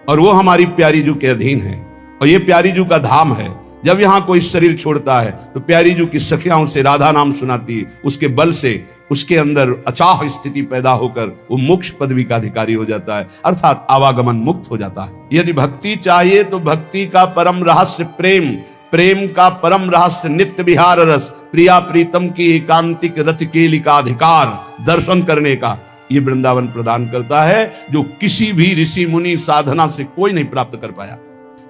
और वो हमारी प्यारी जू के अधीन है, और ये प्यारी जू का धाम है। जब यहां कोई शरीर छोड़ता है तो प्यारी जू की सखियाओं से राधा नाम सुनाती है, उसके बल से उसके अंदर अचाह स्थिति पैदा होकर वो मोक्ष पदवी का अधिकारी हो जाता है, अर्थात आवागमन मुक्त हो जाता है। यदि भक्ति चाहिए तो भक्ति का परम रहस्य प्रेम, प्रेम का परम रहस्य नित्य विहार रस, प्रिया प्रीतम की एकांतिक रति केली का अधिकार दर्शन करने का ये वृंदावन प्रदान करता है, जो किसी भी ऋषि मुनि साधना से कोई नहीं प्राप्त कर पाया।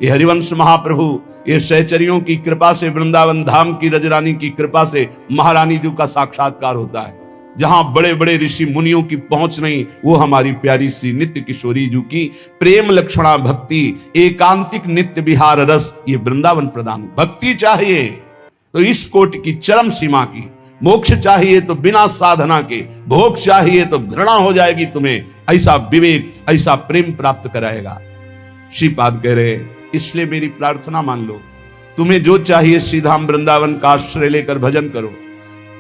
ये हरिवंश महाप्रभु, ये सहचरियों की कृपा से, वृंदावन धाम की रजरानी की कृपा से महारानी जी का साक्षात्कार होता है। जहां बड़े बड़े ऋषि मुनियों की पहुंच नहीं, वो हमारी प्यारी सी नित्य किशोरी जी की प्रेम लक्षणा भक्ति, एकांतिक नित्य विहार रस, ये वृंदावन प्रदान। भक्ति चाहिए तो इस कोटि की चरम सीमा की, मोक्ष चाहिए तो बिना साधना के, भोग चाहिए तो घृणा हो जाएगी तुम्हें, ऐसा विवेक, ऐसा प्रेम प्राप्त कराएगा। श्रीपाद कह रहे, इसलिए मेरी प्रार्थना मान लो, तुम्हें जो चाहिए श्रीधाम वृंदावन का आश्रय लेकर भजन करो।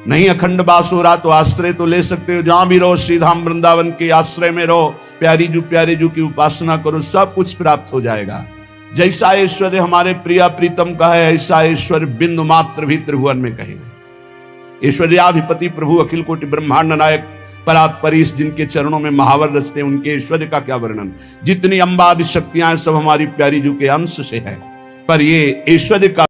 नहीं अखंड वास हो रहा तो आश्रय तो ले सकते हो, जहां भी रहो श्रीधाम वृंदावन के आश्रय में रहो, प्यारे जू की उपासना करो, सब कुछ प्राप्त हो जाएगा। जैसा ऐश्वर्य हमारे प्रिया प्रीतम का है, ऐसा ऐश्वर्य बिंदु मात्र भी त्रिभुवन में कहीं नहीं। ऐश्वर्याधिपति प्रभु अखिल कोटि ब्रह्मांड नायक परात परीश, जिनके चरणों में महावर रचते हैं, उनके ऐश्वर्य का क्या वर्णन। जितनी अंबादि शक्तियां सब हमारी प्यारी जू के अंश से है, पर ये ऐश्वर्य का